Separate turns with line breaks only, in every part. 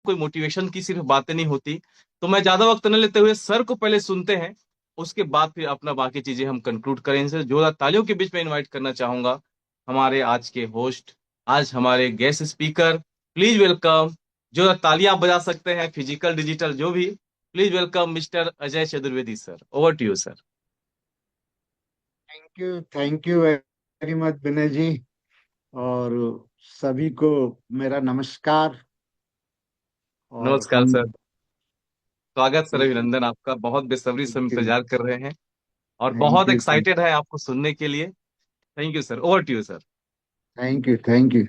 कोई मोटिवेशन की सिर्फ बातें नहीं होती। तो मैं ज्यादा वक्त न लेते हुए सर को पहले सुनते हैं, उसके बाद फिर अपना बाकी चीजें हम कंक्लूड करें। इनसे जोरदार तालियों के बीच में इनवाइट करना चाहूंगा हमारे आज के होस्ट, आज हमारे गेस्ट स्पीकर। Please welcome. जो तालियां आप बजा सकते हैं, फिजिकल डिजिटल जो भी, please welcome mister Ajay Chaturvedi sir. Over to you sir.
Thank you very much Vinay ji. और सभी को मेरा नमस्कार। और
नमस्कार
हम
सर। स्वागत सर, अभिनंदन आपका। बहुत बेसब्री से हम
थैंक यू
इंतजार कर रहे हैं और
थैंक
बहुत
यू
एक्साइटेड है आपको सुनने के लिए। Thank you sir. Over to you sir.
Thank you.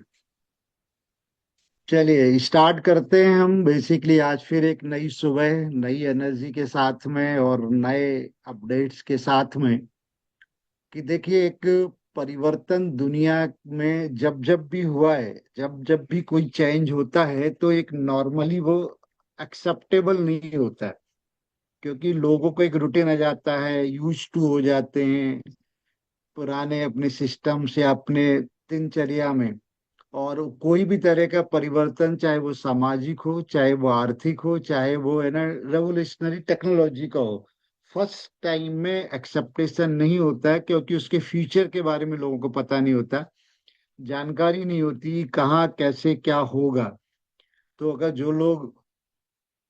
चलिए स्टार्ट करते हैं हम। बेसिकली आज फिर एक नई सुबह, नई एनर्जी के साथ में और नए अपडेट्स के साथ में। कि देखिए, एक परिवर्तन दुनिया में जब जब भी हुआ है, जब जब भी कोई चेंज होता है, तो एक नॉर्मली वो एक्सेप्टेबल नहीं होता है। क्योंकि लोगों को एक रूटीन आ जाता है, यूज टू हो जाते हैं पुराने अपने सिस्टम से, अपने दिनचर्या में। और कोई भी तरह का परिवर्तन, चाहे वो सामाजिक हो, चाहे वो आर्थिक हो, चाहे वो है ना रेवोल्यूशनरी टेक्नोलॉजी का हो, फर्स्ट टाइम में एक्सेप्टेशन नहीं होता है। क्योंकि उसके फ्यूचर के बारे में लोगों को पता नहीं होता, जानकारी नहीं होती कहाँ कैसे क्या होगा। तो अगर जो लोग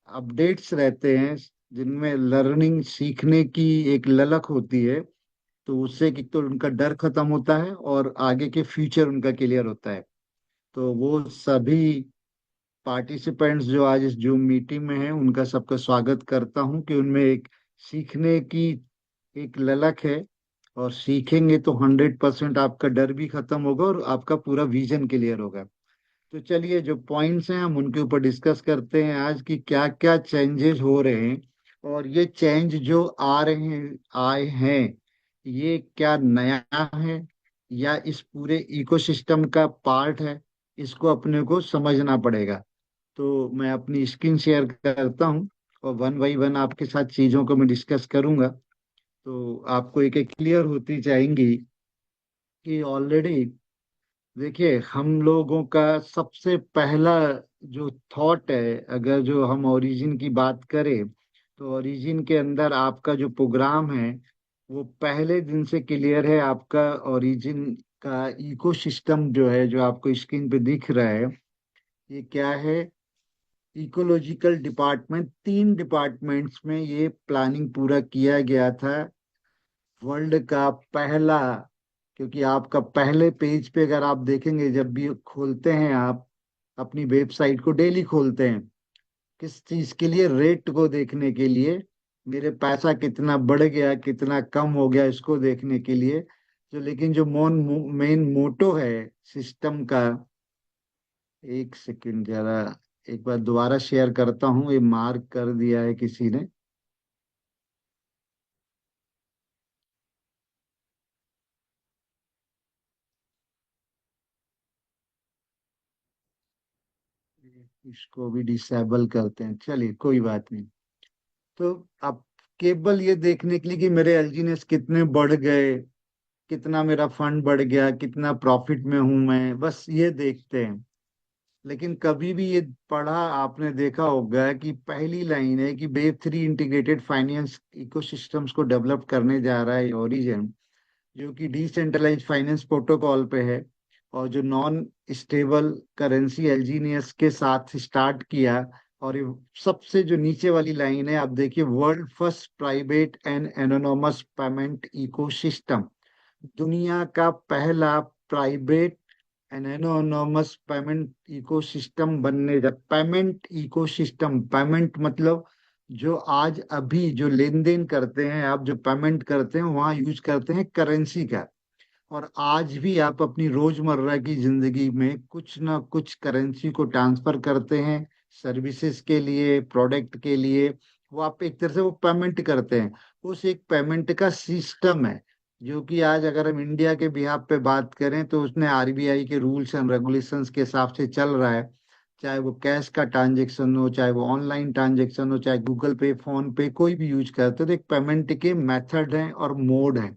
अपडेट्स रहते हैं, जिनमें लर्निंग सीखने की एक ललक होती है, तो उससे कि तो उनका डर खत्म होता है और आगे के फ्यूचर उनका क्लियर होता है। तो वो सभी पार्टिसिपेंट्स जो आज इस जूम मीटिंग में हैं, उनका सबका स्वागत करता हूं कि उनमें एक सीखने की एक ललक है। और सीखेंगे तो 100% आपका डर भी खत्म होगा और आपका पूरा विजन क्लियर होगा। तो चलिए, जो पॉइंट्स हैं हम उनके ऊपर डिस्कस करते हैं आज, कि क्या क्या चेंजेस हो रहे हैं। और ये चेंज जो आ रहे हैं, आए हैं, ये क्या नया है या इस पूरे इकोसिस्टम का पार्ट है, इसको अपने को समझना पड़ेगा। तो मैं अपनी स्क्रीन शेयर करता हूँ और वन बाई वन आपके साथ चीजों को मैं डिस्कस करूंगा। तो आपको एक एक क्लियर होती जाएंगी कि ऑलरेडी देखिए, हम लोगों का सबसे पहला जो थॉट है, अगर जो हम ओरिजिन की बात करें, तो ओरिजिन के अंदर आपका जो प्रोग्राम है वो पहले दिन से क्लियर है। आपका ओरिजिन का इकोसिस्टम जो है, जो आपको स्क्रीन पे दिख रहा है, ये क्या है? इकोलॉजिकल डिपार्टमेंट, 3 डिपार्टमेंट्स में ये प्लानिंग पूरा किया गया था। वर्ल्ड का पहला, क्योंकि आपका पहले पेज पे अगर आप देखेंगे, जब भी खोलते हैं आप अपनी वेबसाइट को, डेली खोलते हैं किस चीज के लिए? रेट को देखने के लिए, मेरे पैसा कितना बढ़ गया, कितना कम हो गया, इसको देखने के लिए। जो लेकिन जो मेन मोटो है सिस्टम का, एक सेकंड जरा, एक बार दोबारा शेयर करता हूँ, ये मार्क कर दिया है किसी ने। इसको भी डिसेबल करते हैं, चलिए कोई बात नहीं। तो अब केवल ये देखने के लिए कि मेरे एलजीनेस कितने बढ़ गए, कितना मेरा फंड बढ़ गया, कितना प्रॉफिट में हूं मैं, बस ये देखते हैं। लेकिन कभी भी ये पढ़ा आपने, देखा होगा कि पहली लाइन है कि वेब 3 इंटीग्रेटेड फाइनेंस इकोसिस्टम्स को डेवलप करने जा रहा है ओरिजिन, जो कि डिसेंट्रलाइज फाइनेंस प्रोटोकॉल पे है। और जो नॉन स्टेबल करेंसी एलजीनियस के साथ स्टार्ट किया। और ये सबसे जो नीचे वाली लाइन है, आप देखिए, world first private and anonymous payment ecosystem, दुनिया का पहला private and anonymous payment ecosystem बनने जा। पेमेंट इकोसिस्टम, पेमेंट मतलब जो आज अभी जो लेन देन करते हैं, आप जो पेमेंट करते हैं वहां यूज करते हैं करेंसी का। और आज भी आप अपनी रोजमर्रा की जिंदगी में कुछ ना कुछ करेंसी को ट्रांसफर करते हैं, सर्विसेज के लिए, प्रोडक्ट के लिए। वो आप एक तरह से वो पेमेंट करते हैं। उस एक पेमेंट का सिस्टम है, जो कि आज अगर हम इंडिया के बिहाफ पे बात करें, तो उसने आरबीआई के रूल्स एंड रेगुलेशंस के हिसाब से चल रहा है। चाहे वो कैश का ट्रांजेक्शन हो, चाहे वो ऑनलाइन ट्रांजेक्शन हो, चाहे गूगल पे, फोन पे, कोई भी यूज करते हो, तो एक पेमेंट के मेथड है और मोड है।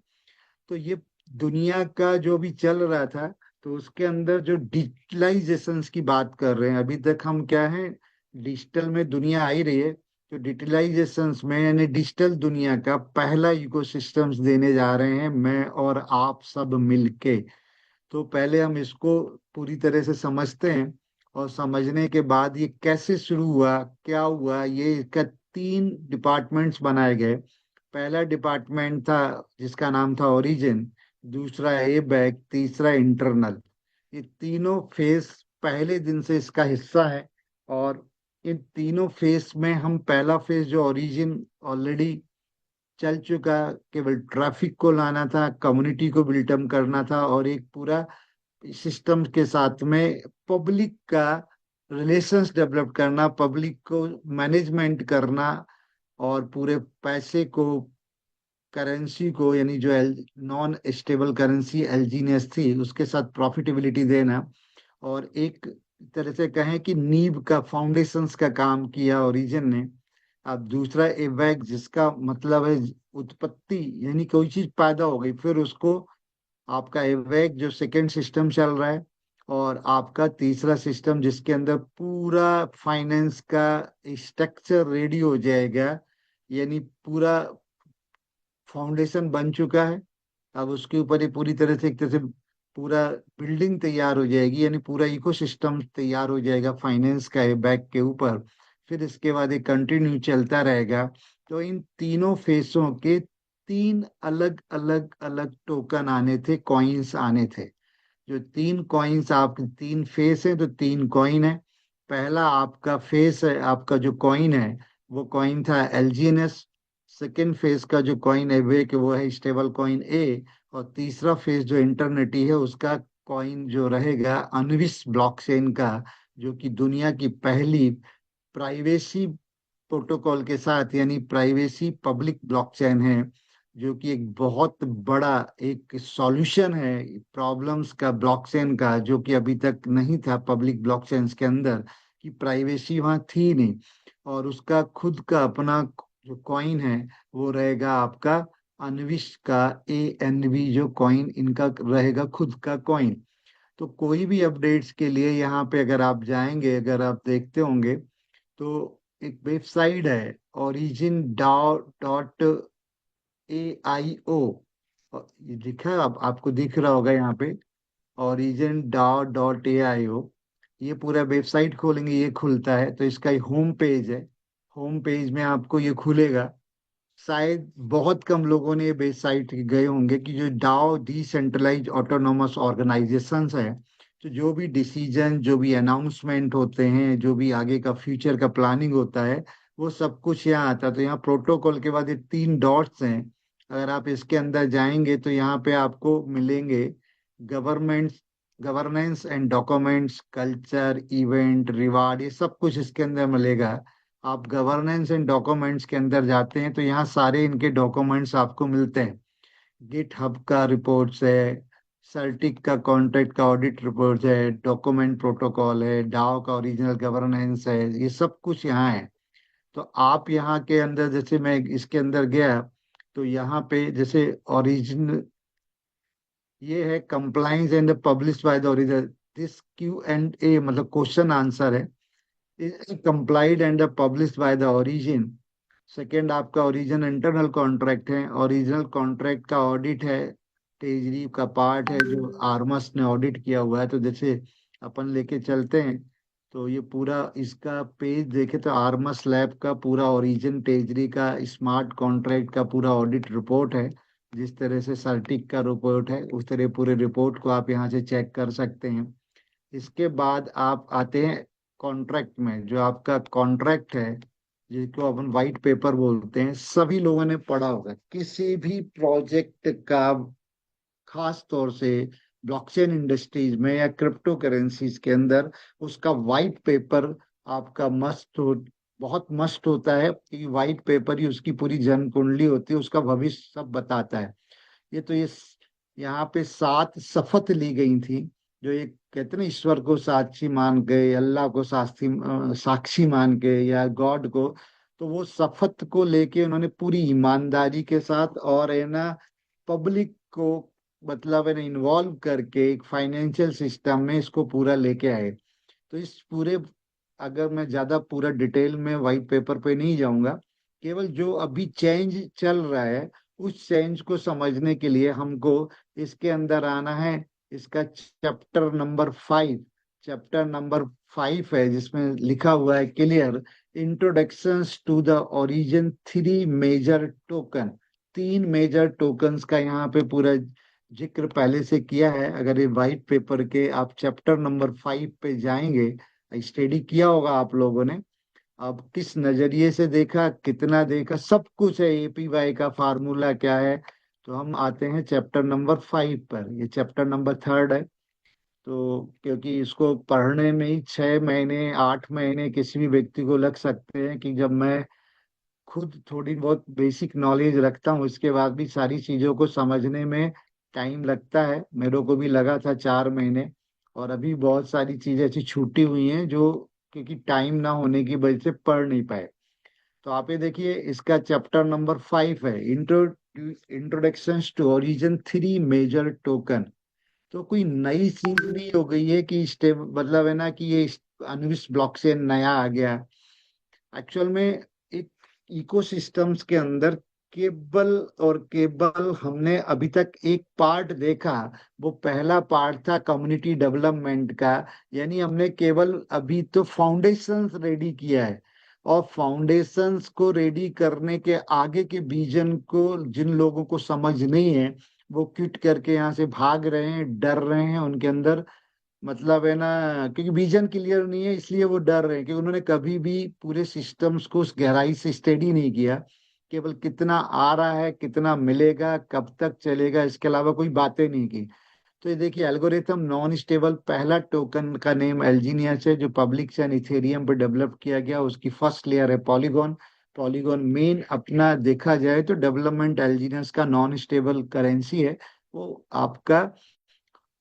तो ये दुनिया का जो भी चल रहा था, तो उसके अंदर जो डिजिटलाइजेशन की बात कर रहे हैं, अभी तक हम क्या है, डिजिटल में दुनिया आ ही रही है, तो डिजिटलाइजेशन में यानी डिजिटल दुनिया का पहला इकोसिस्टम्स देने जा रहे हैं मैं और आप सब मिलके। तो पहले हम इसको पूरी तरह से समझते हैं, और समझने के बाद ये कैसे शुरू हुआ, क्या हुआ, ये इसका 3 डिपार्टमेंट्स बनाए गए। पहला डिपार्टमेंट था जिसका नाम था ओरिजिन, दूसरा ए बैक, तीसरा इंटरनल। ये तीनों फेस पहले दिन से इसका हिस्सा है। और इन तीनों फेस में हम पहला फेस जो ओरिजिन ऑलरेडी चल चुका, केवल ट्रैफिक को लाना था, कम्युनिटी को बिल्टअप करना था, और एक पूरा सिस्टम के साथ में पब्लिक का रिलेशंस डेवलप करना, पब्लिक को मैनेजमेंट करना, और पूरे पैसे को, करेंसी को, यानी जो नॉन स्टेबल करेंसी एलजीनेस थी उसके साथ प्रॉफिटेबिलिटी देना। और एक तरह से कहें कि नींव का, फाउंडेशंस का काम किया ओरिजिन ने। अब दूसरा एवैक, जिसका मतलब है उत्पत्ति, यानी कोई चीज पैदा हो गई फिर उसको, आपका एवैक जो सेकंड सिस्टम चल रहा है। और आपका तीसरा सिस्टम जिसके अंदर पूरा फाइनेंस का स्ट्रक्चर रेडी हो जाएगा, यानी पूरा फाउंडेशन बन चुका है। अब उसके ऊपर ये पूरी तरह से, एक तरह से पूरा बिल्डिंग तैयार हो जाएगी, यानी पूरा इकोसिस्टम तैयार हो जाएगा फाइनेंस का बैक के ऊपर। फिर इसके बाद ये कंटिन्यू चलता रहेगा। तो इन तीनों फेसों के 3 अलग अलग टोकन आने थे, कॉइन्स आने थे। जो 3 कॉइन्स, आप 3 फेस है तो 3 कॉइन है। पहला आपका फेस है, आपका जो कॉइन है वो कॉइन था एलजीएनएस। सेकेंड फेस का जो कॉइन है वे, कि वो है स्टेबल कॉइन ए। और तीसरा फेस जो इंटरनेटी है उसका कॉइन जो रहेगा अनविस ब्लॉकचेन का, जो कि दुनिया की पहली प्राइवेसी प्रोटोकॉल के साथ, यानी प्राइवेसी पब्लिक ब्लॉकचेन है। जो कि एक बहुत बड़ा एक सॉल्यूशन है प्रॉब्लम्स का ब्लॉकचेन का, जो कि अभी तक नहीं था पब्लिक ब्लॉकचेन्स के अंदर, कि प्राइवेसी वहाँ थी नहीं। और उसका खुद का अपना जो कॉइन है वो रहेगा आपका अनविश का ANV, जो कॉइन इनका रहेगा खुद का कॉइन। तो कोई भी अपडेट्स के लिए यहाँ पे अगर आप जाएंगे, अगर आप देखते होंगे, तो एक वेबसाइट है ओरिजिन डाओ डॉट AIO। ये दिखा, आपको दिख रहा होगा यहाँ पे, ओरिजिन डाओ डॉट AIO। ये पूरा वेबसाइट खोलेंगे, ये खुलता है तो इसका होम पेज है। होम पेज में आपको ये खुलेगा। शायद बहुत कम लोगों ने ये वेबसाइट गए होंगे, कि जो डाओ डिसेंट्रलाइज ऑटोनोमस ऑर्गेनाइजेशंस है, तो जो भी डिसीजन, जो भी अनाउंसमेंट होते हैं, जो भी आगे का फ्यूचर का प्लानिंग होता है, वो सब कुछ यहाँ आता है। तो यहाँ प्रोटोकॉल के बाद ये 3 डॉट्स हैं। अगर आप इसके अंदर जाएंगे तो यहाँ पे आपको मिलेंगे government, governance and documents, culture, event, reward, ये सब कुछ इसके अंदर मिलेगा। आप गवर्नेंस एंड डॉक्यूमेंट्स के अंदर जाते हैं तो यहाँ सारे इनके डॉक्यूमेंट्स आपको मिलते हैं। गिट हब का रिपोर्ट्स है, सर्टिक का कॉन्ट्रैक्ट का ऑडिट रिपोर्ट है, डॉक्यूमेंट प्रोटोकॉल है, डाओ का ओरिजिनल गवर्नेंस है, ये सब कुछ यहाँ है। तो आप यहाँ के अंदर, जैसे मैं इसके अंदर गया, तो यहाँ पे जैसे ओरिजिन, ये है compliance and publish by the original, this Q&A मतलब क्वेश्चन आंसर है, complied and published by the origin. Second आपका ओरिजिन इंटरनल कॉन्ट्रैक्ट है, ओरिजिनल कॉन्ट्रैक्ट का ऑडिट है, तेजरी का पार्ट है जो आर्मस ने ऑडिट किया हुआ है। तो जैसे अपन लेके चलते हैं, तो ये पूरा इसका पेज देखे तो आर्मस लैब का पूरा ओरिजिन तेजरी का स्मार्ट कॉन्ट्रैक्ट का पूरा ऑडिट रिपोर्ट है। जिस तरह से सर्टिक का रिपोर्ट है उस तरह पूरे रिपोर्ट को आप यहाँ से चेक कर सकते हैं। इसके बाद आप आते हैं कॉन्ट्रैक्ट में। जो आपका कॉन्ट्रैक्ट है, जिसको अपन वाइट पेपर बोलते हैं, सभी लोगों ने पढ़ा होगा किसी भी प्रोजेक्ट का, खास तौर से ब्लॉकचेन इंडस्ट्रीज में या क्रिप्टो करेंसीज के अंदर। उसका वाइट पेपर आपका मस्ट हो, बहुत मस्ट होता है, कि वाइट पेपर ही उसकी पूरी जन कुंडली होती है, उसका भविष्य सब बताता है। ये तो ये यहाँ पे 7 शपथ ली गई थी, जो एक कहते हैं ना, ईश्वर को साक्षी मान के, अल्लाह को साक्षी मान के, या गॉड को। तो वो शपथ को लेके उन्होंने पूरी ईमानदारी के साथ, और है ना, पब्लिक को, मतलब है ना, इन्वॉल्व करके एक फाइनेंशियल सिस्टम में इसको पूरा लेके आए। तो इस पूरे अगर मैं ज्यादा पूरा डिटेल में व्हाइट पेपर पे नहीं जाऊंगा, केवल जो अभी चेंज चल रहा है उस चेंज को समझने के लिए हमको इसके अंदर आना है। इसका चैप्टर नंबर 5 है, जिसमें लिखा हुआ है clear, introductions to the origin three major token. तीन मेजर टोकन्स का यहाँ पे पूरा जिक्र पहले से किया है। अगर ये व्हाइट पेपर के आप चैप्टर नंबर 5 पे जाएंगे, स्टडी किया होगा आप लोगों ने, अब किस नजरिए से देखा, कितना देखा, सब कुछ है, एपीवाई का फार्मूला क्या है। तो हम आते हैं चैप्टर नंबर 5 पर। ये चैप्टर नंबर 3 है। तो क्योंकि इसको पढ़ने में ही 6 महीने 8 महीने किसी भी व्यक्ति को लग सकते हैं, कि जब मैं खुद थोड़ी बहुत बेसिक नॉलेज रखता हूँ, इसके बाद भी सारी चीजों को समझने में टाइम लगता है। मेरे को भी लगा था 4 महीने। और अभी बहुत सारी चीजें ऐसी छूटी हुई हैं जो क्योंकि टाइम ना होने की वजह से पढ़ नहीं पाए। तो आप ये देखिए, इसका चैप्टर नंबर 5 है, introduction to origin three major token. तो कोई नई चीज नहीं हो गई है कि स्टेप, मतलब है ना कि ये अनुविस ब्लॉकचेन नया आ गया। एक्चुअल में एक इकोसिस्टम्स के अंदर केवल और केवल हमने अभी तक एक पार्ट देखा। वो पहला पार्ट था कम्युनिटी डेवलपमेंट का। यानी हमने केवल अभी तो फाउंडेशंस रेडी किया है, और फाउंडेशंस को रेडी करने के आगे के विजन को जिन लोगों को समझ नहीं है, वो क्विट करके यहाँ से भाग रहे हैं, डर रहे हैं उनके अंदर। मतलब है ना, क्योंकि विजन क्लियर नहीं है इसलिए वो डर रहे हैं, क्योंकि उन्होंने कभी भी पूरे सिस्टम्स को उस गहराई से स्टडी नहीं किया। केवल कितना आ रहा है, कितना मिलेगा, कब तक चलेगा, इसके अलावा कोई बातें नहीं की। तो ये देखिए, एल्गोरिथम नॉन स्टेबल, पहला टोकन का नेम एल्जीनियस है, जो पब्लिक चेन इथेरियम पर डेवलप किया गया। उसकी फर्स्ट लेयर है पॉलीगॉन। पॉलीगॉन मेन अपना देखा जाए तो डेवलपमेंट एल्जीनियस का नॉन स्टेबल करेंसी है। वो आपका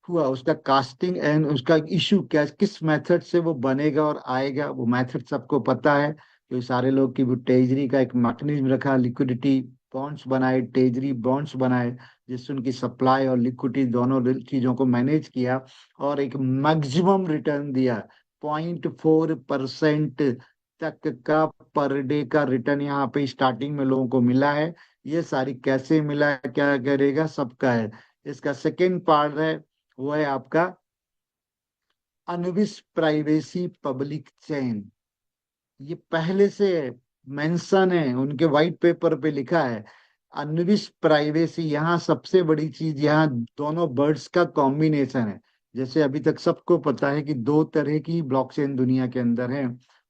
हुआ, उसका कास्टिंग एंड उसका इशू क्या, किस मेथड से वो बनेगा और आएगा, वो मेथड सबको पता है। तो सारे लोग की वो ट्रेजरी का एक मैकेनिज्म रखा, लिक्विडिटी बॉन्ड्स बनाए, ट्रेजरी बॉन्ड्स बनाए, जिससे उनकी सप्लाई और लिक्विडिटी दोनों चीजों को मैनेज किया, और एक मैक्सिमम रिटर्न दिया। 0.4% तक का पर डे का रिटर्न यहाँ पे स्टार्टिंग में लोगों को मिला है। ये सारी कैसे मिला है, क्या करेगा, सबका है। इसका सेकेंड पार्ट है, वो है आपका अनविस प्राइवेसी पब्लिक चेन। ये पहले से मेंशन है, उनके व्हाइट पेपर पे लिखा है अनविस प्राइवेसी। यहाँ सबसे बड़ी चीज, यहाँ दोनों बर्ड्स का कॉम्बिनेशन है। जैसे अभी तक सबको पता है कि दो तरह की ब्लॉकचेन दुनिया के अंदर है।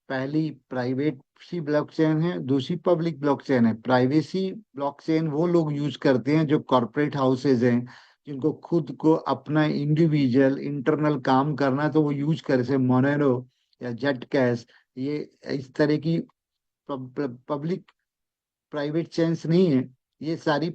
पहली प्राइवेट सी ब्लॉकचेन है, दूसरी पब्लिक ब्लॉकचेन है। प्राइवेसी ब्लॉकचेन वो लोग यूज करते हैं जो कॉरपोरेट हाउसेज हैं, जिनको खुद को अपना इंडिविजुअल इंटरनल काम करना है, तो वो यूज कर, जैसे मोनेरो या जेट कैश, ये इस तरह की पब्लिक प्राइवेट चेन्स नहीं है। ये सारी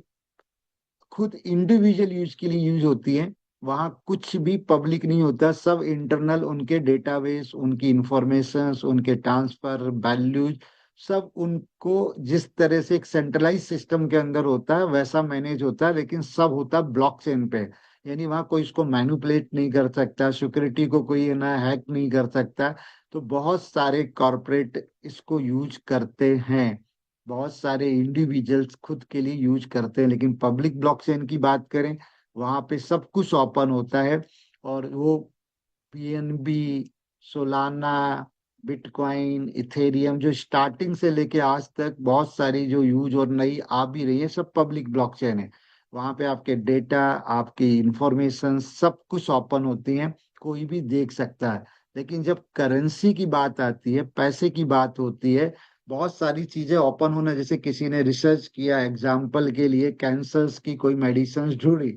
खुद इंडिविजुअल यूज के लिए यूज होती है। वहाँ कुछ भी पब्लिक नहीं होता, सब इंटरनल, उनके डेटाबेस, उनकी इंफॉर्मेशंस, उनके ट्रांसफर वैल्यूज, सब उनको जिस तरह से एक सेंट्रलाइज सिस्टम के अंदर होता है वैसा मैनेज होता है, लेकिन सब होता है ब्लॉकचेन पे। यानी वहाँ कोई इसको मैनिपुलेट नहीं कर सकता, सिक्योरिटी को कोई है ना हैक नहीं कर सकता। तो बहुत सारे कॉरपोरेट इसको यूज करते हैं, बहुत सारे इंडिविजुअल्स खुद के लिए यूज करते हैं। लेकिन पब्लिक ब्लॉकचेन की बात करें, वहां पे सब कुछ ओपन होता है। और वो पीएनबी, सोलाना, बिटकॉइन, इथेरियम, जो स्टार्टिंग से लेके आज तक बहुत सारी जो यूज और नई आ भी रही है, सब पब्लिक ब्लॉकचेन है। वहां पे आपके डेटा, आपकी इंफॉर्मेशन सब कुछ ओपन होती है, कोई भी देख सकता है। लेकिन जब करेंसी की बात आती है, पैसे की बात होती है, बहुत सारी चीजें ओपन होना, जैसे किसी ने रिसर्च किया, एग्जाम्पल के लिए कैंसर्स की कोई मेडिसिन ढूंढी,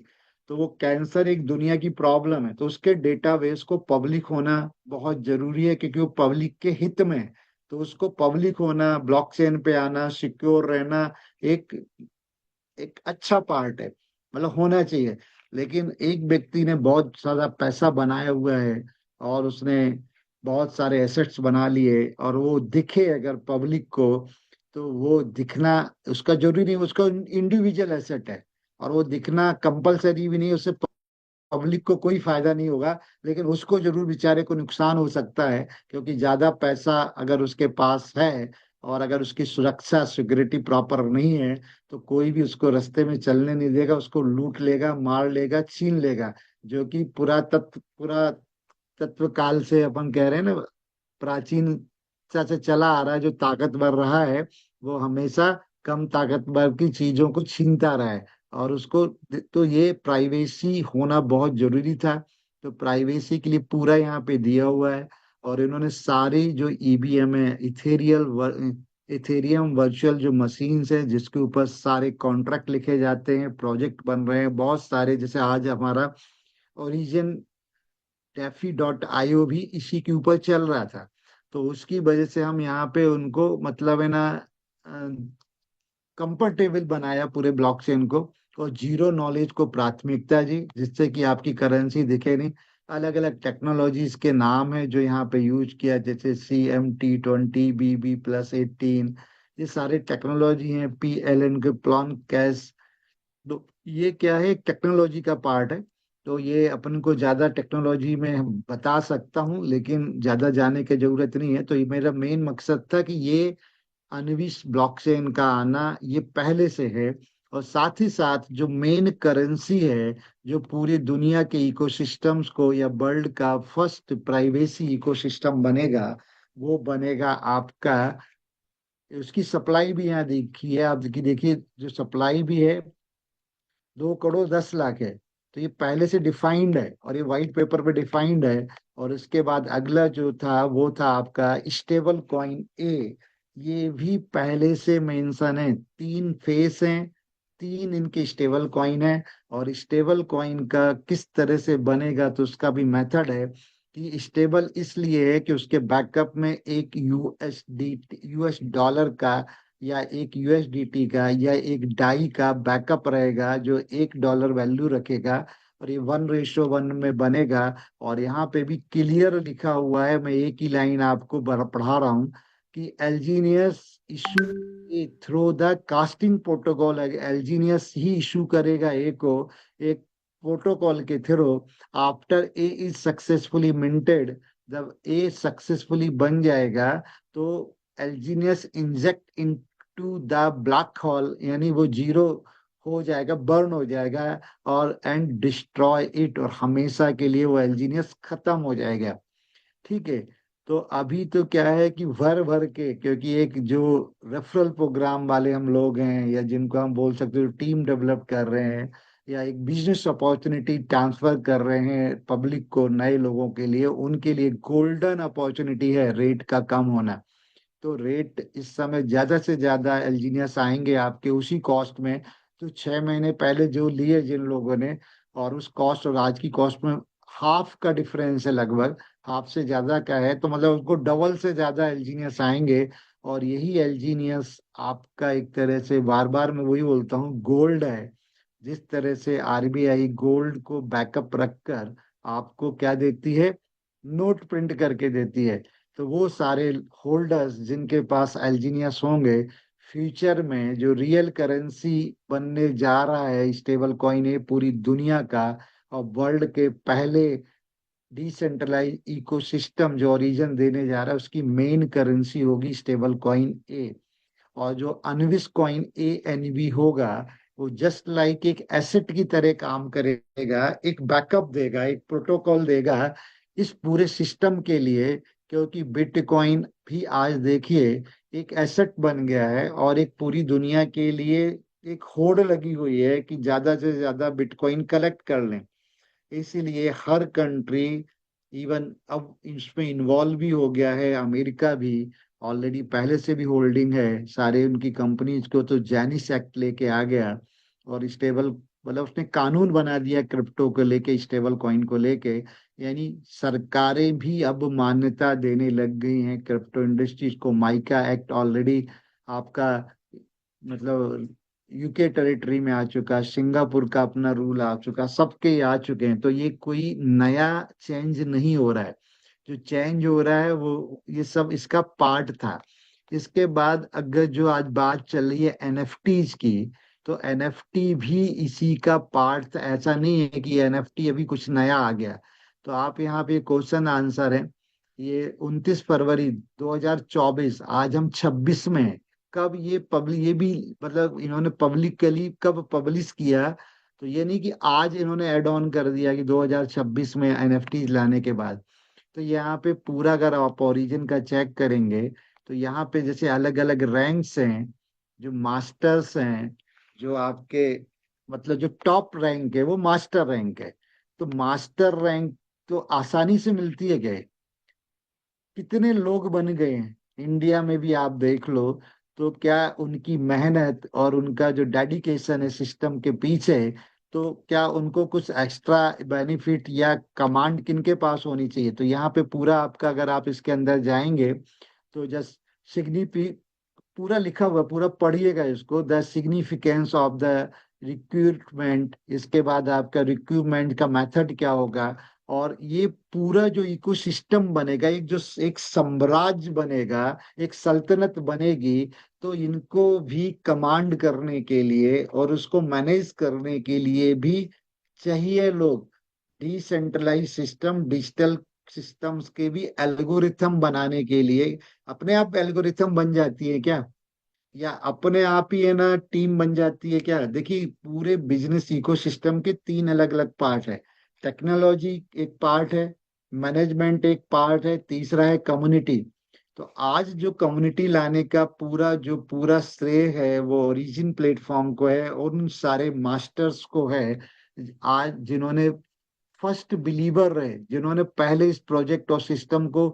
तो वो कैंसर एक दुनिया की प्रॉब्लम है, तो उसके डेटाबेस को पब्लिक होना बहुत जरूरी है, क्योंकि वो पब्लिक के हित में है। तो उसको पब्लिक होना, ब्लॉकचेन पे आना, सिक्योर रहना, एक एक अच्छा पार्ट है, मतलब होना चाहिए। लेकिन एक व्यक्ति ने बहुत सारा पैसा बनाया हुआ है, और उसने बहुत सारे एसेट्स बना लिए, और वो दिखे अगर पब्लिक को, तो वो दिखना उसका जरूरी नहीं, उसका इंडिविजुअल एसेट है, और वो दिखना कंपलसरी भी नहीं, उसे पब्लिक को कोई फायदा नहीं होगा, लेकिन उसको जरूर बेचारे को नुकसान हो सकता है, क्योंकि ज्यादा पैसा अगर उसके पास है और अगर उसकी सुरक्षा सिक्योरिटी प्रॉपर नहीं है, तो कोई भी उसको रास्ते में चलने नहीं देगा, उसको लूट लेगा, मार लेगा, छीन लेगा। जो कि पुरा तत्व काल से अपन कह रहे हैं ना, प्राचीन से चला आ रहा है। जो ताकतवर रहा है वो हमेशा कम ताकतवर की चीजों को छीनता रहा है। और उसको, तो ये प्राइवेसी होना बहुत जरूरी था। तो प्राइवेसी के लिए पूरा यहाँ पे दिया हुआ है। और इन्होंने सारी जो ईबीएम है, इथेरियम वर्चुअल जो मशीन्स है, जिसके ऊपर सारे कॉन्ट्रैक्ट लिखे जाते हैं, प्रोजेक्ट बन रहे हैं बहुत सारे। जैसे आज हमारा ओरिजिन DeFi.io भी इसी के ऊपर चल रहा था। तो उसकी वजह से हम यहाँ पे उनको मतलब है ना कंफर्टेबल बनाया पूरे ब्लॉकचेन को। और जीरो नॉलेज को प्राथमिकता जी, जिससे कि आपकी करेंसी दिखे नहीं। अलग अलग टेक्नोलॉजीज के नाम है जो यहाँ पे यूज किया, जैसे CMT20, BB+18, ये सारे टेक्नोलॉजी हैं। PLN के प्लॉन कैश, तो ये क्या है, टेक्नोलॉजी का पार्ट है। तो ये अपन को ज्यादा टेक्नोलॉजी में हम बता सकता हूँ, लेकिन ज्यादा जाने की जरूरत नहीं है। तो ये मेरा मेन मकसद था कि ये अनविश ब्लॉकचेन का आना ये पहले से है। और साथ ही साथ जो मेन करेंसी है, जो पूरी दुनिया के इकोसिस्टम्स को, या वर्ल्ड का फर्स्ट प्राइवेसी इकोसिस्टम बनेगा, वो बनेगा आपका। उसकी सप्लाई भी यहाँ देखिए, आप देखिए देखिए, जो सप्लाई भी है 2 करोड़ 10 लाख है। तो ये पहले से डिफाइंड है, और ये व्हाइट पेपर पे डिफाइंड है। और उसके बाद अगला जो था वो था आपका स्टेबल कॉइन ए। ये भी पहले से मेंशन है, 3 फेस हैं, 3 इनके स्टेबल कॉइन है। और स्टेबल कॉइन का किस तरह से बनेगा, तो उसका भी मेथड है। कि स्टेबल इसलिए है कि उसके बैकअप में एक US डॉलर का, या एक USDT का, या एक डाई का बैकअप रहेगा, जो $1 वैल्यू रखेगा। और ये 1:1 में बनेगा। और यहाँ पे भी क्लियर लिखा हुआ है, मैं एक ही लाइन आपको पढ़ा रहा हूँ, कि Algenius issue through the casting protocol है। एल्जीनियस ही इशू करेगा ए को, एक प्रोटोकॉल के थ्रू, after A is successfully minted. जब ए सक्सेसफुली बन जाएगा, तो Algenius inject into the black hole, यानी वो जीरो हो जाएगा, बर्न हो जाएगा, और एंड डिस्ट्रॉय इट, और हमेशा के लिए वो एल्जीनियस खत्म हो जाएगा। ठीक है। तो अभी तो क्या है कि भर भर के, क्योंकि एक जो रेफरल प्रोग्राम वाले हम लोग हैं, या जिनको हम बोल सकते हो टीम डेवलप कर रहे हैं, या एक बिजनेस अपॉर्चुनिटी ट्रांसफर कर रहे हैं पब्लिक को, नए लोगों के लिए, उनके लिए गोल्डन अपॉर्चुनिटी है रेट का कम होना। तो रेट इस समय ज्यादा से ज्यादा एल्जीनियस आएंगे आपके उसी कॉस्ट में। तो 6 महीने पहले जो लिए जिन लोगों ने, और उस कॉस्ट और आज की कॉस्ट में हाफ का डिफरेंस है लगभग। हाफ से ज्यादा का है, तो मतलब उसको डबल से ज्यादा एल्जीनियस आएंगे। और यही एल्जीनियस आपका एक तरह से, बार बार मैं वही बोलता हूँ, गोल्ड है। जिस तरह से RBI गोल्ड को बैकअप रखकर आपको क्या देती है, नोट प्रिंट करके देती है। तो वो सारे होल्डर्स जिनके पास एल्जीनियस होंगे, फ्यूचर में जो रियल करेंसी बनने जा रहा है, स्टेबल कॉइन है पूरी दुनिया का, और वर्ल्ड के पहले डिसेंट्रलाइज इकोसिस्टम जो ओरिजिन देने जा रहा है, उसकी मेन करेंसी होगी स्टेबल कॉइन ए। और जो अनविस कॉइन ANV होगा, वो जस्ट लाइक एक एसेट की तरह काम करेगा, एक बैकअप देगा, एक प्रोटोकॉल देगा इस पूरे सिस्टम के लिए। क्योंकि बिटकॉइन भी आज देखिए एक एसेट बन गया है, और एक पूरी दुनिया के लिए एक होड़ लगी हुई है कि ज्यादा से ज्यादा बिटकॉइन कलेक्ट कर लें। इसीलिए हर कंट्री, इवन अब इसमें इन्वॉल्व भी हो गया है, अमेरिका भी ऑलरेडी पहले से भी होल्डिंग है सारे उनकी कंपनीज को। तो जैनिस एक्ट लेके आ गया, और स्टेबल, मतलब उसने कानून बना दिया क्रिप्टो को लेके, स्टेबल कॉइन को लेके। यानी सरकारें भी अब मान्यता देने लग गई हैं क्रिप्टो इंडस्ट्रीज को। माइका एक्ट ऑलरेडी आपका, मतलब UK टेरिटरी में आ चुका, सिंगापुर का अपना रूल आ चुका, सबके आ चुके हैं। तो ये कोई नया चेंज नहीं हो रहा है। जो चेंज हो रहा है वो ये सब इसका पार्ट था। इसके बाद अगर जो आज बात चल रही है NFTs की, तो एनएफटी भी इसी का पार्ट, ऐसा नहीं है कि एनएफटी अभी कुछ नया आ गया। तो आप यहाँ पे क्वेश्चन आंसर है, ये 29 फरवरी 2024, आज हम 26 में हैं। कब ये पब्लिक, ये भी मतलब इन्होंने पब्लिकली कब पब्लिश किया, तो ये नहीं कि आज इन्होंने ऐड ऑन कर दिया कि 2026 में एनएफटी लाने के बाद। तो यहाँ पे पूरा अगर आप ओरिजिन का चेक करेंगे, तो यहाँ पे जैसे अलग अलग रैंक्स हैं, जो मास्टर्स हैं, जो आपके मतलब जो टॉप रैंक है वो मास्टर रैंक है। तो मास्टर रैंक तो आसानी से मिलती है क्या? कितने लोग बन गए हैं इंडिया में भी, आप देख लो। तो क्या उनकी मेहनत और उनका जो डेडिकेशन है सिस्टम के पीछे, तो क्या उनको कुछ एक्स्ट्रा बेनिफिट या कमांड किनके पास होनी चाहिए? तो यहाँ पे पूरा आपका, अगर आप इसके अंदर जाएंगे तो जस्ट सिग्निफी पूरा लिखा हुआ, पूरा पढ़िएगा इसको, the significance of the recruitment, इसके बाद आपका रिक्रूटमेंट का मेथड क्या होगा, और ये पूरा जो इकोसिस्टम बनेगा, एक जो एक साम्राज्य बनेगा, एक सल्तनत बनेगी। तो इनको भी कमांड करने के लिए और उसको मैनेज करने के लिए भी चाहिए लोग। डिसेंट्रलाइज सिस्टम, डिजिटल सिस्टम्स के भी एल्गोरिथम बनाने के लिए अपने आप एल्गोरिथम बन जाती है क्या, या अपने आप ही है ना टीम बन जाती है क्या? देखिए, पूरे बिजनेस इकोसिस्टम के तीन अलग अलग पार्ट है। टेक्नोलॉजी एक पार्ट है, मैनेजमेंट एक पार्ट है, तीसरा है कम्युनिटी। तो आज जो कम्युनिटी लाने का पूरा श्रेय है वो ओरिजिन प्लेटफॉर्म को है, और उन सारे मास्टर्स को है, आज जिन्होंने फर्स्ट बिलीवर रहे, जिन्होंने पहले इस प्रोजेक्ट और सिस्टम को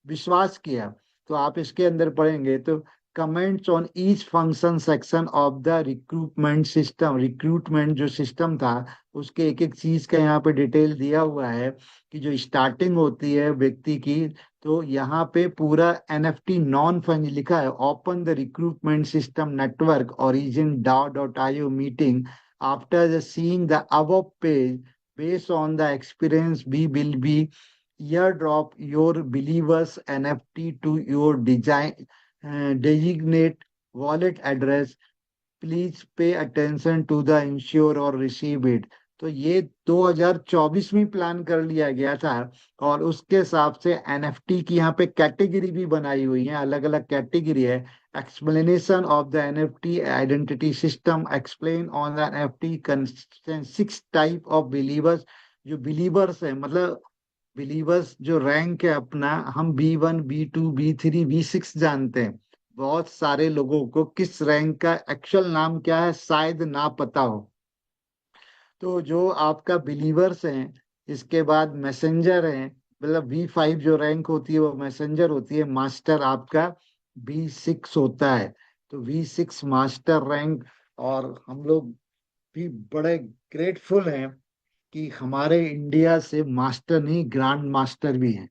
विश्वास किया। तो आप इसके अंदर पढ़ेंगे तो comments on each function section of the recruitment system, recruitment जो सिस्टम था उसके एक एक चीज का यहाँ पे डिटेल दिया हुआ है, कि जो स्टार्टिंग होती है व्यक्ति की, तो यहाँ पे पूरा एनएफटी नॉन फंज लिखा है, open the recruitment system network origin DAO.io meeting after the seeing the above page, based on the experience we will be airdrop your believers NFT to your design designate wallet address. Please pay attention to the insure और receive it। तो ये 2024 में plan कर लिया गया था, और उसके हिसाब से एनएफटी की यहाँ पे कैटेगरी भी बनाई हुई है, अलग अलग कैटेगरी है। Explanation of the NFT identity system, explain on the NFT 6 type of believers. जो बिलीवर्स है मतलब बिलीवर्स जो रैंक है अपना, हम B1 B2 B3 B6 जानते हैं। बहुत सारे लोगों को किस रैंक का एक्चुअल नाम क्या है शायद ना पता हो। तो जो आपका बिलीवर्स हैं, इसके बाद मैसेंजर हैं, मतलब V5 जो रैंक होती है वो मैसेंजर होती है, मास्टर आपका B6 होता है। तो V6 मास्टर रैंक। और हम लोग भी बड़े ग्रेटफुल हैं कि हमारे इंडिया से मास्टर नहीं, ग्रैंड मास्टर भी हैं।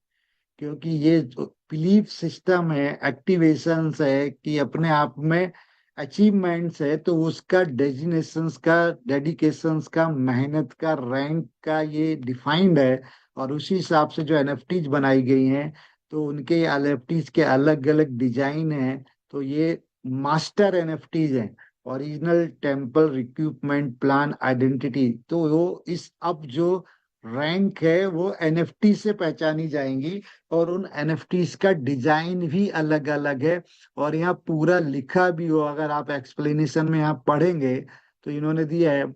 क्योंकि ये जो बिलीफ सिस्टम है, एक्टिवेशंस है, कि अपने आप में अचीवमेंट्स है, तो उसका डेजिग्नेशंस का, डेडिकेशंस का, मेहनत का, रैंक का ये डिफाइंड है। और उसी हिसाब से जो एनएफटीज बनाई गई हैं, तो उनके एनएफटीज के अलग अलग डिजाइन हैं। तो ये मास्टर एनएफटीज हैं, original temple recruitment plan identity. तो वो इस अब जो रैंक है वो एनएफटी से पहचानी जाएंगी, और उन एनएफटीज का डिजाइन भी अलग अलग है। और यहाँ पूरा लिखा भी हो, अगर आप एक्सप्लेनेशन में यहाँ पढ़ेंगे तो इन्होंने दिया है।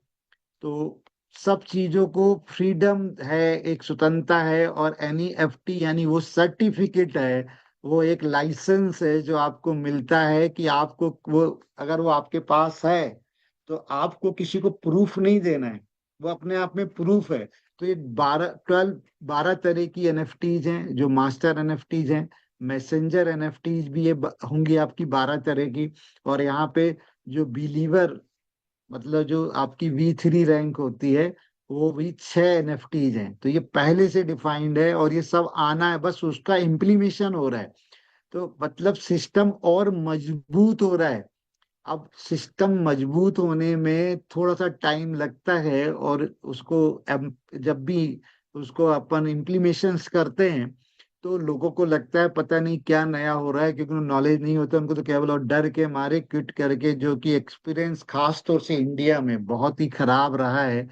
तो सब चीजों को फ्रीडम है, एक स्वतंत्रता है, और एनईएफटी यानी वो सर्टिफिकेट है, वो एक लाइसेंस है जो आपको मिलता है, कि आपको वो, अगर वो आपके पास है तो आपको किसी को प्रूफ नहीं देना है, वो अपने आप में प्रूफ है। तो ये 12 तरह की एनएफटीज हैं जो मास्टर एनएफटीज हैं। मैसेंजर एनएफटीज भी ये होंगी आपकी 12 तरह की। और यहाँ पे जो बिलीवर, मतलब जो आपकी V3 रैंक होती है, वो भी 6 एनएफटीज हैं। तो ये पहले से डिफाइंड है, और ये सब आना है, बस उसका इम्प्लीमेशन हो रहा है। तो मतलब सिस्टम और मजबूत हो रहा है। अब सिस्टम मजबूत होने में थोड़ा सा टाइम लगता है, और उसको जब भी उसको अपन इम्प्लीमेशंस करते हैं, तो लोगों को लगता है पता नहीं क्या नया हो रहा है, क्योंकि नॉलेज नहीं होता उनको, तो केवल और डर के मारे क्विट करके, जो कि एक्सपीरियंस खास तौर से इंडिया में बहुत ही खराब रहा है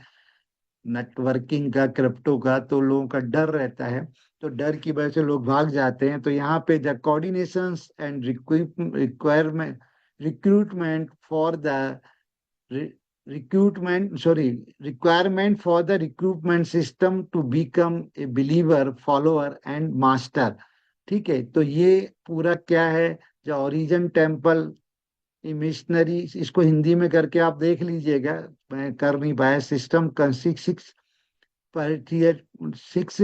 नेटवर्किंग का, क्रिप्टो का, तो लोगों का डर रहता है। तो डर की वजह से लोग भाग जाते हैं। तो यहाँ पे the coordination and requirement recruitment for the recruitment sorry requirement for the recruitment system to become a believer follower and master। ठीक है, तो ये पूरा क्या है, जो ओरिजिन टेम्पल मिशनरी, इसको हिंदी में करके आप देख लीजिएगा, मैं कर नहीं पाया। सिस्टम सिक्स सिक्स सिक्स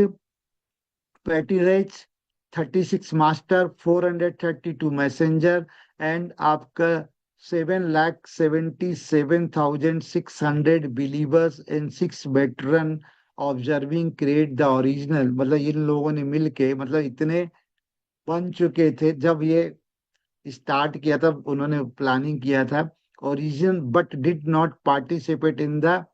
पैटिरेज, 36 मास्टर, 432 मैसेंजर, एंड आपका 7,77,600 believers and 6 veteran observing create the original. मतलब इन लोगों ने मिलके, मतलब इतने बन चुके थे जब ये स्टार्ट किया था, उन्होंने प्लानिंग किया था origin, but did not participate in the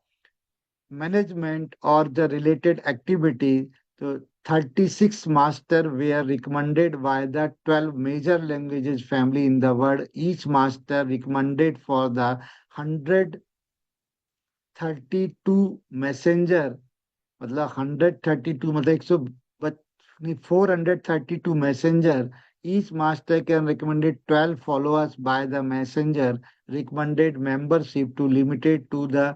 management or the related activity. So 36 master were recommended by the 12 major languages family in the world. Each master recommended for the 132 messenger, मतलब 132, मतलब 432 messenger। Each master can recommended 12 followers by the messenger. Recommended membership to limited to the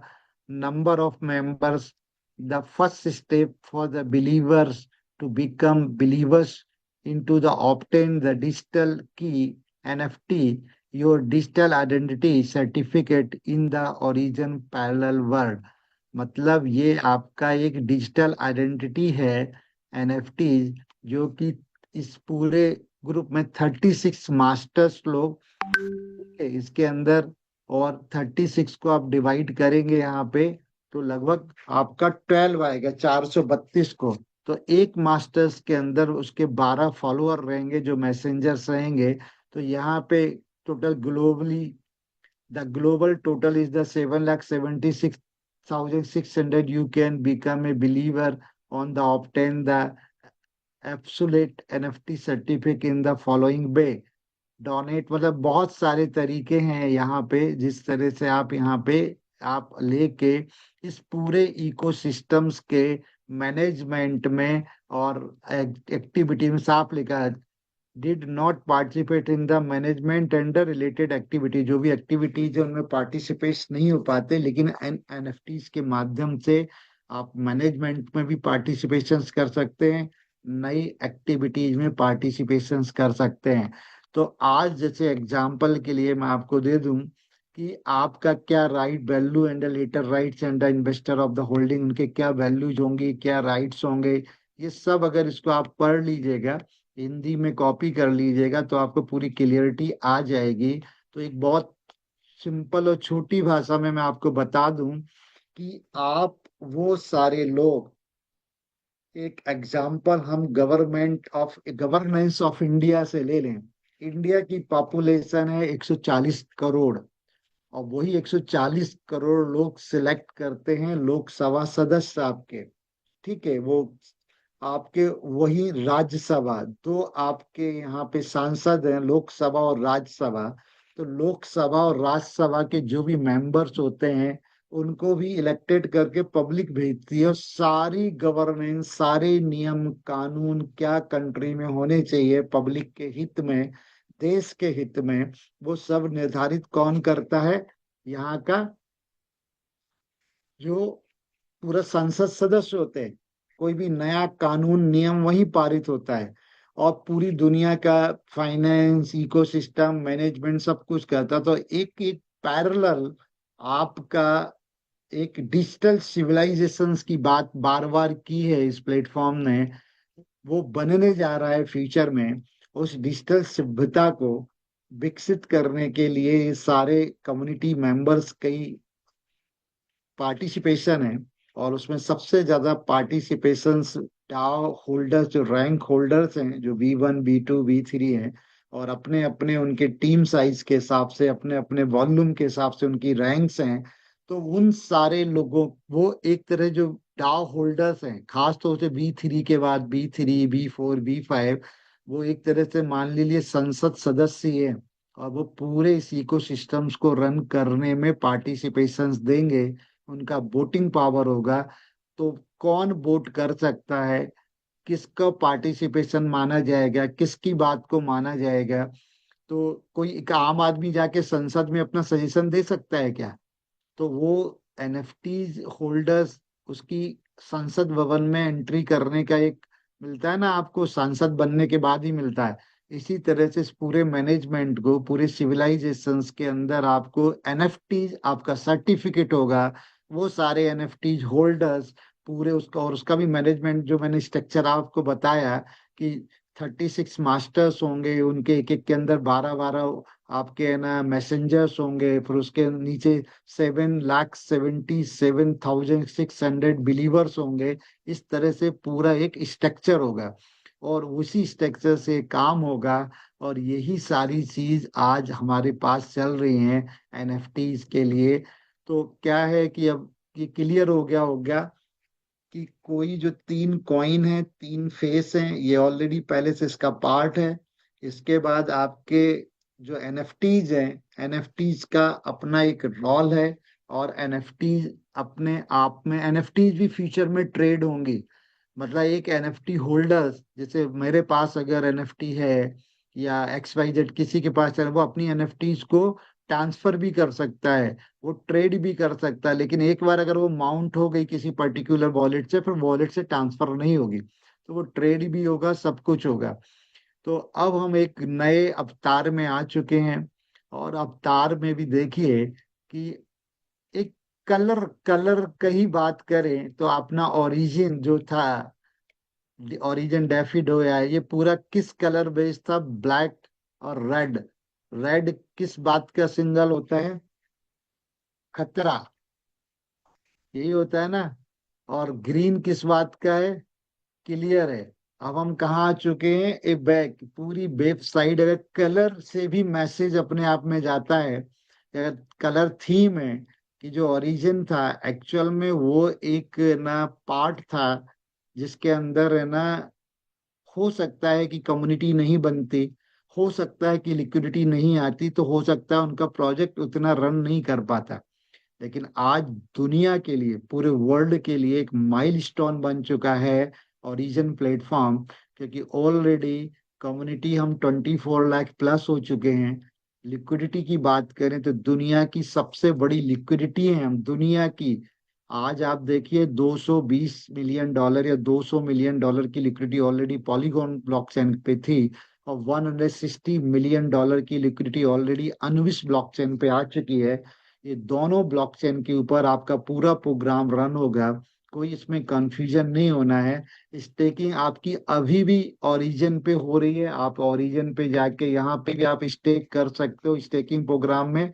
number of members. The first step for the believers to become believers into the obtain the digital key NFT, your digital identity certificate in the origin parallel world। मतलब ये आपका एक digital identity है, NFT, जो कि इस पूरे group में 36 मास्टर्स लोग है इसके अंदर, और 36 को आप डिवाइड करेंगे यहाँ पे, तो लगभग आपका 12 आएगा, 432 को। तो एक मास्टर्स के अंदर उसके 12 फॉलोअर रहेंगे जो मैसेंजर्स रहेंगे। तो यहाँ पे total globally the global total is the 7,76,600 you can become a believer on the obtain the absolute NFT certificate in the following way। Donate, मतलब बहुत सारे तरीके हैं यहाँ पे, जिस तरह से आप यहाँ पे आप लेके इस पूरे इकोसिस्टम्स के मैनेजमेंट में और एक्टिविटी में, साफ लिखा है did not participate in the management and the related activity. जो भी एक्टिविटीज है उनमें पार्टिसिपेट नहीं हो पाते, लेकिन एनएफटीज के माध्यम से आप मैनेजमेंट में भी पार्टिसिपेशन कर सकते हैं, नई एक्टिविटीज में पार्टिसिपेशन कर सकते हैं। तो आज जैसे एग्जाम्पल के लिए मैं आपको दे दूं कि आपका क्या right value and later rights and the investor of the holding, उनके क्या वैल्यूज होंगी, क्या राइट्स होंगे, ये सब अगर इसको आप पढ़ लीजिएगा, हिंदी में कॉपी कर लीजिएगा, तो आपको पूरी क्लियरिटी आ जाएगी। तो एक बहुत सिंपल और छोटी भाषा में मैं आपको बता दूं कि आप वो सारे लोग, एक एग्जाम्पल हम गवर्नेंस ऑफ इंडिया से ले लें। इंडिया की पॉपुलेशन है 140 करोड़, और वही 140 करोड़ लोग सिलेक्ट करते हैं लोकसभा सदस्य आपके। ठीक है, वो आपके वही राज्यसभा, तो आपके यहाँ पे सांसद हैं लोकसभा और राज्यसभा। तो लोकसभा और राज्यसभा के जो भी मेंबर्स होते हैं उनको भी इलेक्टेड करके पब्लिक भेजती है, और सारी गवर्नेंस, सारे नियम कानून क्या कंट्री में होने चाहिए पब्लिक के हित में, देश के हित में, वो सब निर्धारित कौन करता है, यहाँ का जो पूरा संसद सदस्य होते हैं। कोई भी नया कानून नियम वही पारित होता है, और पूरी दुनिया का फाइनेंस इकोसिस्टम मैनेजमेंट सब कुछ करता है। तो एक एक पैरेलल आपका एक डिजिटल सिविलाइजेशंस की बात बार बार की है इस प्लेटफॉर्म ने, वो बनने जा रहा है फ्यूचर में। उस डिजिटल सभ्यता को विकसित करने के लिए ये सारे कम्युनिटी मेंबर्स कई पार्टिसिपेशन है, और उसमें सबसे ज्यादा पार्टिसिपेशन डाव होल्डर्स, जो रैंक होल्डर्स हैं, जो V1 V2 V3 हैं, और अपने अपने उनके टीम साइज के हिसाब से, अपने अपने वॉल्यूम के हिसाब से उनकी रैंक्स हैं। तो उन सारे लोगों, वो एक तरह जो डाउ होल्डर्स हैं, खास तौर से B3 के बाद B3, B4, B5, वो एक तरह से मान लीजिए संसद सदस्य ही है, और वो पूरे इस इकोसिस्टम्स को रन करने में पार्टिसिपेशंस देंगे, उनका वोटिंग पावर होगा। तो कौन वोट कर सकता है, किसका पार्टिसिपेशन माना जाएगा, किसकी बात को माना जाएगा? तो कोई एक आम आदमी जाके संसद में अपना सजेशन दे सकता है क्या? तो वो एनएफटीज होल्डर्स, उसकी संसद भवन में एंट्री करने का एक मिलता है ना आपको, सांसद बनने के बाद ही मिलता है। इसी तरह से इस पूरे मैनेजमेंट को, पूरे सिविलाइजेशंस के अंदर आपको एनएफटीज, आपका सर्टिफिकेट होगा। वो सारे एनएफटीज होल्डर्स पूरे उसका, और उसका भी मैनेजमेंट जो मैंने स्ट्रक्चर आपको बताया कि 36 मास्टर्स होंगे, उनके एक एक के अंदर 12-12 आपके है ना मैसेंजर्स होंगे, फिर उसके नीचे 7,77,600 बिलीवर्स होंगे। इस तरह से पूरा एक स्ट्रक्चर होगा, और उसी स्ट्रक्चर से काम होगा। और यही सारी चीज आज हमारे पास चल रही हैं एनएफटीज के लिए। तो क्या है कि अब ये क्लियर हो गया कि कोई जो 3 कॉइन है, 3 फेस हैं, ये ऑलरेडी पहले से इसका पार्ट है। इसके बाद आपके जो एनएफटीज हैं, एनएफटीज का अपना एक रोल है, और एनएफटीज अपने आप में, एनएफटीज भी फ्यूचर में ट्रेड होंगी। मतलब एक एनएफटी होल्डर्स, जैसे मेरे पास अगर एनएफटी है या XYZ किसी के पास है, वो अपनी एनएफटीज को ट्रांसफर भी कर सकता है, वो ट्रेड भी कर सकता है। लेकिन एक बार अगर वो माउंट हो गई किसी पर्टिकुलर वॉलेट से, फिर वॉलेट से ट्रांसफर नहीं होगी, तो वो ट्रेड भी होगा, सब कुछ होगा। तो अब हम एक नए अवतार में आ चुके हैं, और अवतार में भी देखिए कि एक कलर कलर का ही बात करें तो अपना ओरिजिन जो था, ओरिजिन डेफिड होया है, ये पूरा किस कलर बेस्ड था? ब्लैक और रेड। रेड किस बात का सिंगल होता है? खतरा, यही होता है ना। और ग्रीन किस बात का है? क्लियर है। अब हम कहाँ आ चुके हैं? ए बैक, पूरी वेबसाइट अगर कलर से भी मैसेज अपने आप में जाता है, अगर कलर थीम है, कि जो ओरिजिन था एक्चुअल में वो एक ना पार्ट था, जिसके अंदर है ना, हो सकता है कि कम्युनिटी नहीं बनती, हो सकता है कि लिक्विडिटी नहीं आती, तो हो सकता है उनका प्रोजेक्ट उतना रन नहीं कर पाता। लेकिन आज दुनिया के लिए, पूरे वर्ल्ड के लिए एक माइलस्टोन बन चुका है ओरिजिन प्लेटफॉर्म, क्योंकि ऑलरेडी कम्युनिटी हम 24 लाख प्लस हो चुके हैं। लिक्विडिटी की बात करें तो दुनिया की सबसे बड़ी लिक्विडिटी है हम, दुनिया की। आज आप देखिए 220 मिलियन डॉलर या 200 मिलियन डॉलर की लिक्विडिटी ऑलरेडी पॉलीगॉन ब्लॉकचेन पे थी, और 160 मिलियन डॉलर की लिक्विडिटी ऑलरेडी अनुविस ब्लॉकचेन पे आ चुकी है। ये दोनों ब्लॉकचेन के ऊपर आपका पूरा प्रोग्राम रन होगा, कोई इसमें कंफ्यूजन नहीं होना है। स्टेकिंग आपकी अभी भी ओरिजिन पे हो रही है, आप ओरिजिन पे जाके यहाँ पे भी आप स्टेक कर सकते हो स्टेकिंग प्रोग्राम में,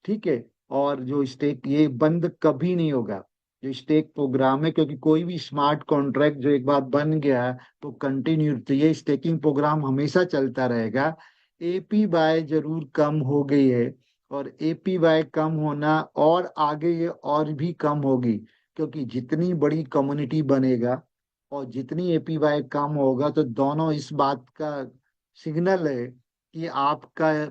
ठीक है। और जो स्टेक, ये बंद कभी नहीं होगा जो स्टेक प्रोग्राम है, क्योंकि कोई भी स्मार्ट कॉन्ट्रैक्ट जो एक बार बन गया है तो कंटिन्यू, तो ये स्टेकिंग प्रोग्राम हमेशा चलता रहेगा। एपी बाय जरूर कम हो गई है, और एपी बाय कम होना, और आगे ये और भी कम होगी, क्योंकि जितनी बड़ी कम्युनिटी बनेगा और जितनी एपी बाय कम होगा, तो दोनों इस बात का सिग्नल है कि आपका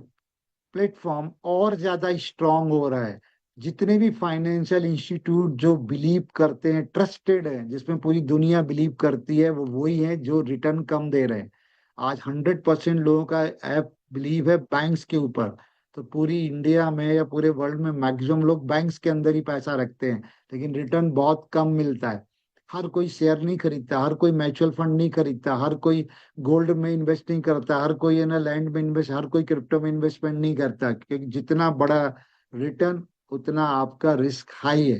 प्लेटफॉर्म और ज्यादा स्ट्रांग हो रहा है। जितने भी फाइनेंशियल इंस्टीट्यूट जो बिलीव करते हैं, ट्रस्टेड है, जिसमें पूरी दुनिया बिलीव करती है, वो वही है जो रिटर्न कम दे रहे हैं। आज 100% लोगों का ऐप बिलीव है बैंक्स के ऊपर। तो पूरी इंडिया में या पूरे वर्ल्ड में मैक्सिमम लोग बैंक्स के अंदर ही पैसा रखते हैं, लेकिन रिटर्न बहुत कम मिलता है। हर कोई शेयर नहीं खरीदता, हर कोई म्यूचुअल फंड नहीं खरीदता, हर कोई गोल्ड में इन्वेस्ट नहीं करता, हर कोई है ना लैंड में इन्वेस्ट, हर कोई क्रिप्टो में इन्वेस्टमेंट नहीं करता, क्योंकि जितना बड़ा रिटर्न उतना आपका रिस्क हाई है।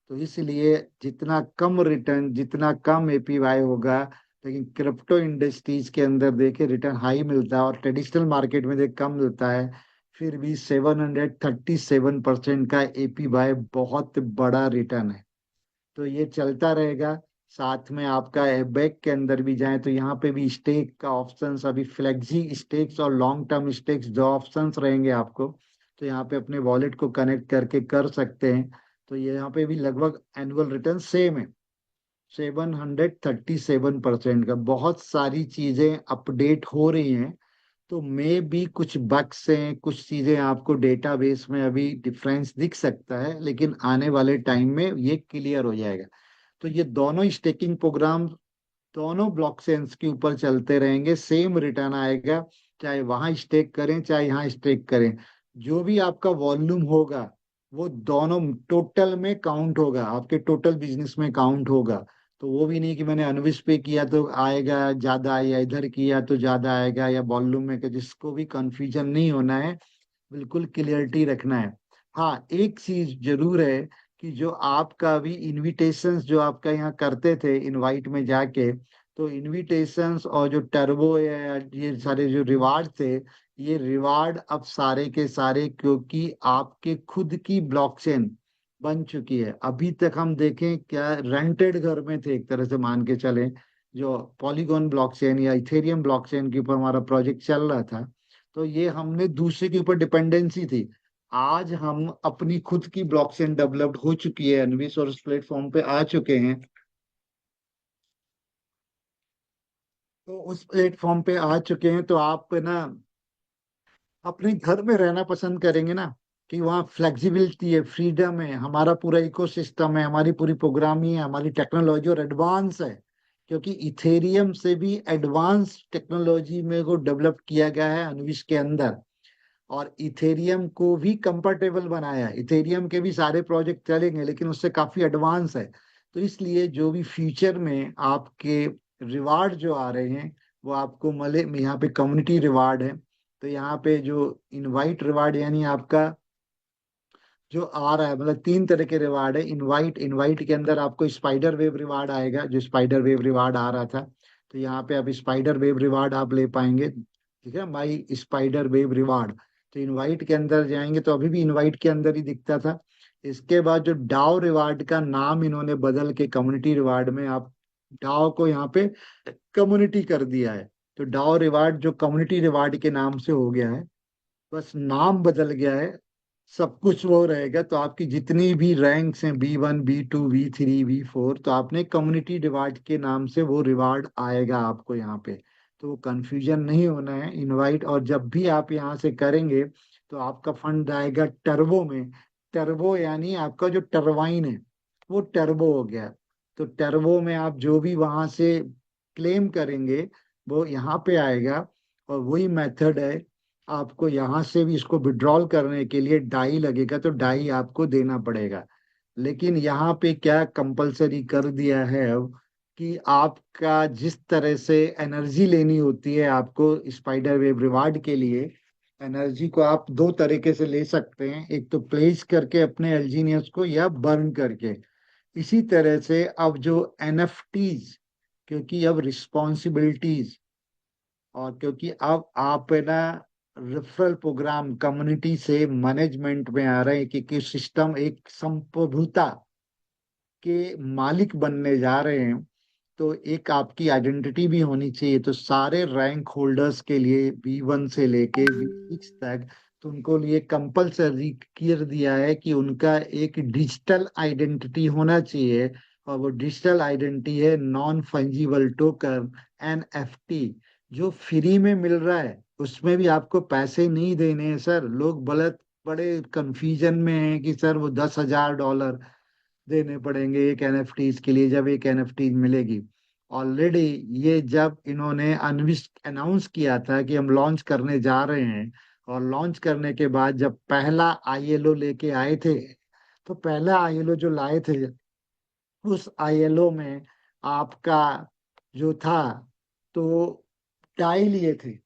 तो इसलिए जितना कम रिटर्न, जितना कम एपीवाई होगा, लेकिन क्रिप्टो इंडस्ट्रीज के अंदर देखे रिटर्न हाई मिलता है, और ट्रेडिशनल मार्केट में देख कम मिलता है। फिर भी 737% का एपीवाई बहुत बड़ा रिटर्न है। तो ये चलता रहेगा। साथ में आपका बैक के अंदर भी जाए तो यहाँ पे भी स्टेक का ऑप्शंस, अभी फ्लेक्सी स्टेक्स और लॉन्ग टर्म स्टेक्स दो ऑप्शंस रहेंगे आपको। तो यहाँ पे अपने वॉलेट को कनेक्ट करके कर सकते हैं। तो ये यहाँ पे भी लगभग एनुअल रिटर्न सेम है। 737% का। बहुत सारी चीजें अपडेट हो रही हैं, तो मे भी कुछ बग्स हैं, कुछ चीजें आपको डेटाबेस में अभी डिफरेंस दिख सकता है, लेकिन आने वाले टाइम में ये क्लियर हो जाएगा। तो ये दोनों स्टेकिंग प्रोग्राम दोनों ब्लॉकचेन्स के ऊपर चलते रहेंगे, सेम रिटर्न आएगा, चाहे वहां स्टेक करें चाहे यहाँ स्टेक करें। जो भी आपका वॉल्यूम होगा वो दोनों टोटल में काउंट होगा, आपके टोटल बिजनेस में काउंट होगा। तो वो भी नहीं कि मैंने अनविश पे किया तो आएगा ज्यादा, या इधर किया तो ज्यादा आएगा, या वॉल्यूम में, कि जिसको भी कंफ्यूजन नहीं होना है, बिल्कुल क्लियरिटी रखना है। हाँ, एक चीज जरूर है कि जो आपका भी इनविटेशंस जो आपका यहाँ करते थे इनवाइट में जाके, तो इनविटेशंस और जो टर्बो या ये सारे जो रिवार्ड थे, ये रिवार्ड अब सारे के सारे, क्योंकि आपके खुद की ब्लॉकचेन बन चुकी है। अभी तक हम देखें क्या रेंटेड घर में थे, एक तरह से मान के चलें, जो पॉलीगॉन ब्लॉकचेन या इथेरियम ब्लॉकचेन के ऊपर हमारा प्रोजेक्ट चल रहा था, तो ये हमने दूसरे के ऊपर डिपेंडेंसी थी। आज हम अपनी खुद की ब्लॉकचेन डेवलप्ड हो चुकी है अनविस, और उस प्लेटफॉर्म पे आ चुके हैं। तो उस प्लेटफॉर्म पे आ चुके हैं, तो आप ना अपने घर में रहना पसंद करेंगे ना, कि वहाँ फ्लेक्सिबिलिटी है, फ्रीडम है, हमारा पूरा इकोसिस्टम है, हमारी पूरी प्रोग्रामिंग है, हमारी टेक्नोलॉजी और एडवांस है। क्योंकि इथेरियम से भी एडवांस टेक्नोलॉजी में को डेवलप किया गया है अनविश के अंदर, और इथेरियम को भी कंफर्टेबल बनाया है। इथेरियम के भी सारे प्रोजेक्ट चलेंगे, लेकिन उससे काफी एडवांस है। तो इसलिए जो भी फ्यूचर में आपके रिवार्ड जो आ रहे हैं, वो आपको मिले। यहाँ पे कम्युनिटी रिवार्ड है, तो यहाँ पे जो इनवाइट रिवार्ड यानी आपका जो आ रहा है, मतलब तीन तरह के रिवार्ड है। इनवाइट, इनवाइट के अंदर आपको स्पाइडर वेव रिवार्ड आएगा, जो स्पाइडर वेव रिवार्ड आ रहा था, तो यहाँ पे आप स्पाइडर वेव रिवार्ड आप ले पाएंगे। ठीक है, माई स्पाइडर वेव रिवार्ड। तो इनवाइट के अंदर जाएंगे तो अभी भी इनवाइट के अंदर ही दिखता था। इसके बाद जो डाओ रिवार्ड का नाम इन्होंने बदल के कम्युनिटी रिवार्ड में, आप डाओ को यहाँ पे कम्युनिटी कर दिया है। तो डाओ रिवार्ड जो कम्युनिटी रिवार्ड के नाम से हो गया है, बस नाम बदल गया है, सब कुछ वो रहेगा। तो आपकी जितनी भी रैंक्स हैं, B1 B2 B3 B4, तो आपने कम्युनिटी रिवार्ड के नाम से वो रिवार्ड आएगा आपको यहाँ पे। तो कंफ्यूजन नहीं होना है। इनवाइट, और जब भी आप यहाँ से करेंगे तो आपका फंड आएगा टर्बो में। टर्बो यानी आपका जो टरबाइन है वो टर्बो हो गया। तो टर्बो में आप जो भी वहां से क्लेम करेंगे वो यहाँ पे आएगा। और वही मेथड है, आपको यहाँ से भी इसको विड्रॉल करने के लिए डाई लगेगा, तो डाई आपको देना पड़ेगा। लेकिन यहाँ पे क्या कंपलसरी कर दिया है अब, कि आपका जिस तरह से एनर्जी लेनी होती है आपको स्पाइडर वेव रिवार्ड के लिए, एनर्जी को आप दो तरीके से ले सकते हैं, एक तो प्लेस करके अपने एल्जीनियस को, या बर्न करके। इसी तरह से अब जो एनएफटीज, क्योंकि अब रिस्पॉन्सिबिलिटीज, और क्योंकि अब आप है ना रेफरल प्रोग्राम कम्युनिटी से मैनेजमेंट में आ रहे हैं, कि सिस्टम एक संप्रभुता के मालिक बनने जा रहे हैं, तो एक आपकी आइडेंटिटी भी होनी चाहिए। तो सारे रैंक होल्डर्स के लिए B1 से लेके B6 तक, तो उनको लिए कंपलसरी कर दिया है कि उनका एक डिजिटल आइडेंटिटी होना चाहिए। और वो डिजिटल आइडेंटिटी है नॉन फंजिबल टोकन, NFT, जो फ्री में मिल रहा है। उसमें भी आपको पैसे नहीं देने हैं सर। लोग बड़े बड़े कंफ्यूजन में हैं कि सर वो $10,000 देने पड़ेंगे एक एनएफटीज के लिए, जब एक एनएफटी मिलेगी। ऑलरेडी ये जब इन्होंने अनविश अनाउंस किया था कि हम लॉन्च करने जा रहे हैं, और लॉन्च करने के बाद जब पहला आईएलओ लेके आए थे, तो पहला आईएलओ जो लाए थे, उस आईएलओ में आपका जो था, तो टाई लिए थे।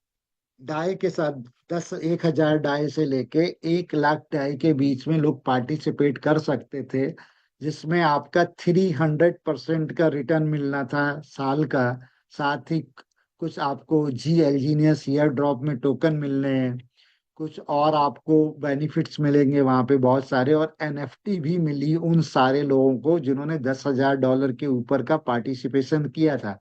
डाई के साथ 1,000 डाई से लेके 1 लाख डाई के बीच में लोग पार्टिसिपेट कर सकते थे, जिसमें आपका 300% का रिटर्न मिलना था साल का। साथ ही कुछ आपको जीनियस ईयर ड्रॉप में टोकन मिलने हैं, कुछ और आपको बेनिफिट्स मिलेंगे वहां पे बहुत सारे, और एनएफटी भी मिली उन सारे लोगों को जिन्होंने $10,000 के ऊपर का पार्टिसिपेशन किया था।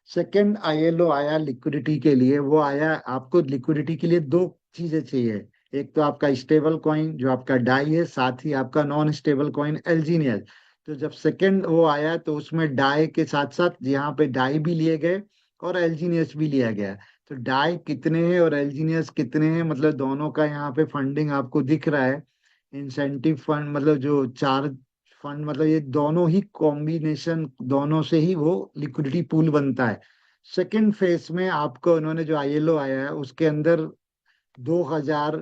सेकंड आईएलओ आया लिक्विडिटी के लिए। वो आया, आपको लिक्विडिटी के लिए दो चीजें चाहिए। एक तो आपका स्टेबल कॉइन जो आपका डाई है, साथ ही आपका नॉन स्टेबल कॉइन एलजीनियस। तो जब सेकंड वो आया तो उसमें डाई के साथ साथ यहाँ पे डाई भी लिए गए और एलजीनियस भी लिया गया। तो डाई कितने हैं और एलजीनियस कितने हैं, मतलब दोनों का यहाँ पे फंडिंग आपको दिख रहा है। इंसेंटिव फंड मतलब जो चार्ज फंड, मतलब ये दोनों ही कॉम्बिनेशन, दोनों से ही वो लिक्विडिटी पूल बनता है। सेकंड फेज में आपको उन्होंने जो आईएलओ आया है उसके अंदर 2000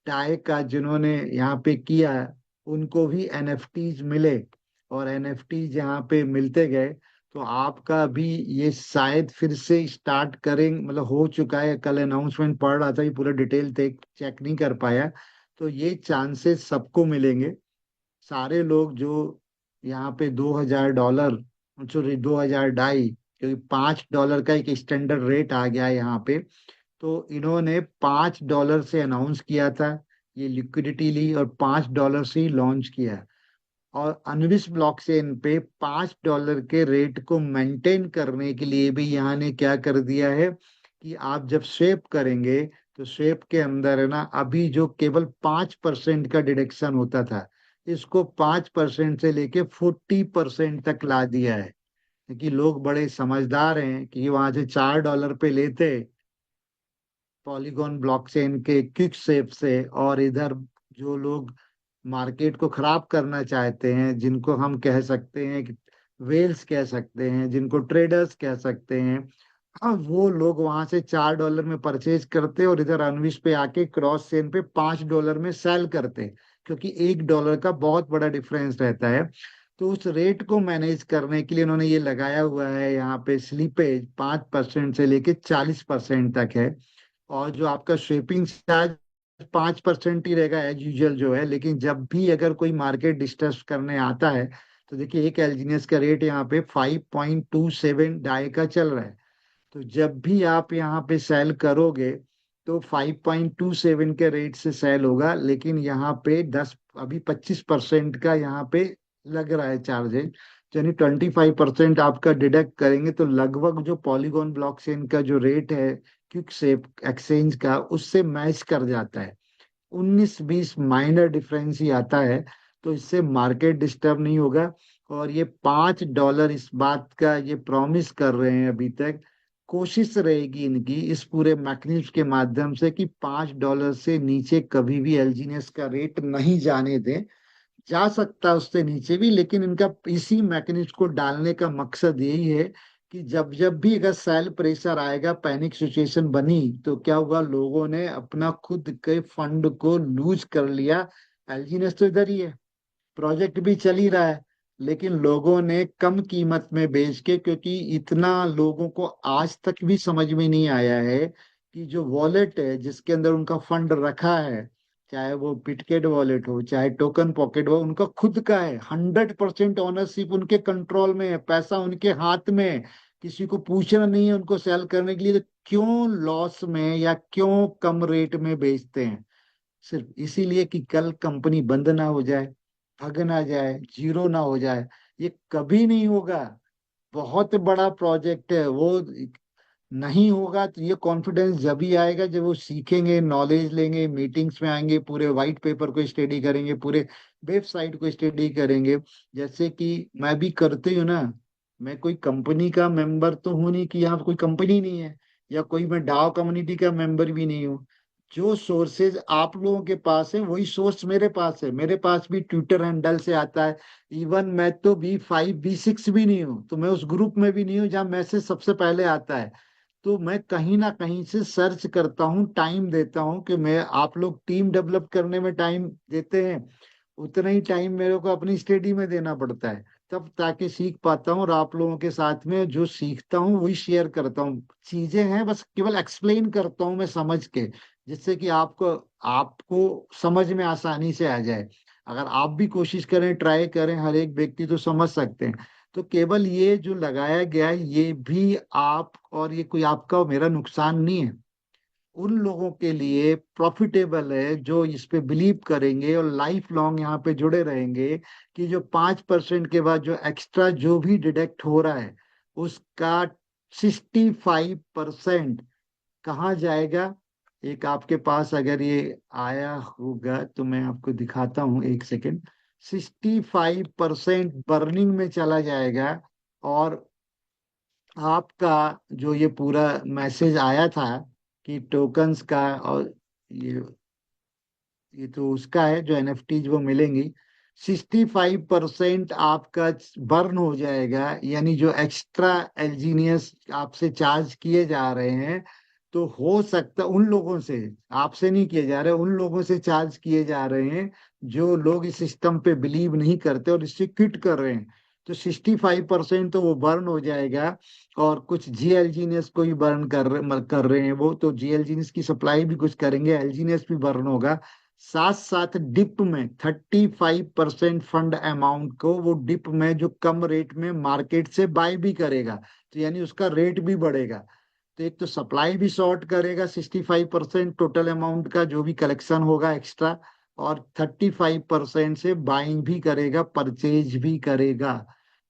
टाई का जिन्होंने यहाँ पे किया, उनको भी एनएफटीज मिले। और एनएफटीज यहाँ पे मिलते गए, तो आपका भी ये शायद फिर से स्टार्ट करें, मतलब हो चुका है, कल अनाउंसमेंट पढ़ रहा था, ये पूरा डिटेल चेक नहीं कर पाया। तो ये चांसेस सबको मिलेंगे। सारे लोग जो यहाँ पे $2000, सॉरी 2000 डाई, क्योंकि $5 का एक स्टैंडर्ड रेट आ गया है यहाँ पे। तो इन्होंने $5 से अनाउंस किया था, ये लिक्विडिटी ली और $5 से ही लॉन्च किया। और अनविस ब्लॉकचेन पे $5 के रेट को मेंटेन करने के लिए भी यहाँ ने क्या कर दिया है कि आप जब स्वेप करेंगे तो स्वेप के अंदर है ना, अभी जो केवल 5% का डिडक्शन होता था, इसको 5% से लेके 40% तक ला दिया है। क्योंकि लोग बड़े समझदार हैं कि वहां से $4 पे लेते पॉलीगॉन ब्लॉकचेन के क्विक सेप से, और इधर जो लोग मार्केट को खराब करना चाहते हैं, जिनको हम कह सकते हैं कि वेल्स कह सकते हैं, जिनको ट्रेडर्स कह सकते हैं, हाँ, वो लोग वहां से $4 में परचेज करते और इधर अनविश पे आके क्रॉस चेन पे $5 में सेल करते। क्योंकि $1 का बहुत बड़ा डिफरेंस रहता है। तो उस रेट को मैनेज करने के लिए उन्होंने ये लगाया हुआ है, यहाँ पे स्लीपेज 5% से लेके 40% तक है। और जो आपका स्वेपिंग चार्ज 5% ही रहेगा एज यूजल जो है। लेकिन जब भी अगर कोई मार्केट डिस्टर्ब करने आता है, तो देखिए एक एल्जीनियस का रेट यहाँ पे 5.27 डाई का चल रहा है। तो जब भी आप यहाँ पे सेल करोगे तो 5.27 के रेट से सेल होगा। लेकिन यहाँ पे 10, अभी 25% का यहाँ पे लग रहा है चार्जेस। यानी 25% आपका डिडक्ट करेंगे तो लगभग जो पॉलीगॉन ब्लॉकचेन का जो रेट है क्विक सेप एक्सचेंज का, उससे मैच कर जाता है। 19-20 माइनर डिफरेंस ही आता है। तो इससे मार्केट डिस्टर्ब नहीं होगा। और ये $5 इस बात का ये प्रॉमिस कर रहे हैं अभी तक। कोशिश रहेगी इनकी इस पूरे मैकेनिज्म के माध्यम से कि $5 से नीचे कभी भी एलजीनियस का रेट नहीं जाने दें। जा सकता है उससे नीचे भी, लेकिन इनका इसी मैकेनिज्म को डालने का मकसद यही है कि जब जब भी अगर सेल प्रेशर आएगा, पैनिक सिचुएशन बनी, तो क्या हुआ, लोगों ने अपना खुद के फंड को लूज कर लिया। एलजीनेस तो इधर ही है, प्रोजेक्ट भी चल ही रहा है, लेकिन लोगों ने कम कीमत में बेच के, क्योंकि इतना लोगों को आज तक भी समझ में नहीं आया है कि जो वॉलेट है जिसके अंदर उनका फंड रखा है, चाहे वो बिटकेट वॉलेट हो चाहे टोकन पॉकेट हो, उनका खुद का है। 100% ओनरशिप उनके कंट्रोल में है, पैसा उनके हाथ में है। किसी को पूछना नहीं है उनको सेल करने के लिए। तो क्यों लॉस में या क्यों कम रेट में बेचते हैं? सिर्फ इसीलिए कि कल कंपनी बंद ना हो जाए, ठग ना जाए, जीरो ना हो जाए। ये कभी नहीं होगा। बहुत बड़ा प्रोजेक्ट है वो। नहीं होगा तो ये कॉन्फिडेंस जब ही आएगा जब वो सीखेंगे, नॉलेज लेंगे, मीटिंग्स में आएंगे, पूरे वाइट पेपर को स्टडी करेंगे, पूरे वेबसाइट को स्टडी करेंगे। जैसे कि मैं भी करती हूँ ना। मैं कोई कंपनी का मेंबर तो हूँ नहीं कि यहाँ कोई कंपनी नहीं है, या कोई मैं डाओ कम्युनिटी का मेंबर भी नहीं हूँ। जो सोर्सेज आप लोगों के पास है वही सोर्स मेरे पास है। मेरे पास भी ट्विटर हैंडल से आता है। इवन मैं तो B5 B6 भी नहीं हूँ, तो मैं उस ग्रुप में भी नहीं हूँ जहाँ मैसेज सबसे पहले आता है। तो मैं कहीं ना कहीं से सर्च करता हूँ, टाइम देता हूँ कि मैं, आप लोग टीम डेवलप करने में टाइम देते हैं, उतना ही टाइम मेरे को अपनी स्टडी में देना पड़ता है, तब ताकि सीख पाता हूँ। और आप लोगों के साथ में जो सीखता हूँ वही शेयर करता हूँ। चीजें हैं बस केवल एक्सप्लेन करता हूँ मैं समझ के, जिससे कि आपको आपको समझ में आसानी से आ जाए। अगर आप भी कोशिश करें, ट्राई करें, हर एक व्यक्ति तो समझ सकते हैं। तो केवल ये जो लगाया गया है ये भी आप, और ये कोई आपका और मेरा नुकसान नहीं है, उन लोगों के लिए प्रॉफिटेबल है जो इस पे बिलीव करेंगे और लाइफ लॉन्ग यहाँ पे जुड़े रहेंगे। कि जो 5% के बाद जो एक्स्ट्रा जो भी डिडक्ट हो रहा है उसका 65% कहाँ जाएगा। एक आपके पास अगर ये आया होगा तो मैं आपको दिखाता हूँ, एक सेकेंड। 65% बर्निंग में चला जाएगा। और आपका जो ये पूरा मैसेज आया था कि टोकन्स का, और ये ये तो उसका है जो एनएफटीज वो मिलेंगी, 65% आपका बर्न हो जाएगा। यानी जो एक्स्ट्रा एलजीनियस आपसे चार्ज किए जा रहे हैं, तो हो सकता उन लोगों से, आपसे नहीं किए जा रहे, उन लोगों से चार्ज किए जा रहे हैं जो लोग इस सिस्टम पे बिलीव नहीं करते और इससे क्विट कर रहे हैं। तो 65% तो वो बर्न हो जाएगा। और कुछ जीएलजीनियस को ही बर्न कर रहे हैं वो, तो जीएलजीनियस की सप्लाई भी कुछ करेंगे, एलजीनियस भी बर्न होगा। साथ साथ डिप में 35% फंड अमाउंट को वो डिप में जो कम रेट में मार्केट से बाय भी करेगा, तो यानी उसका रेट भी बढ़ेगा। तो एक तो सप्लाई भी शॉर्ट करेगा 65% टोटल अमाउंट का जो भी कलेक्शन होगा एक्स्ट्रा, और 35% से बाइंग भी करेगा, परचेज भी करेगा।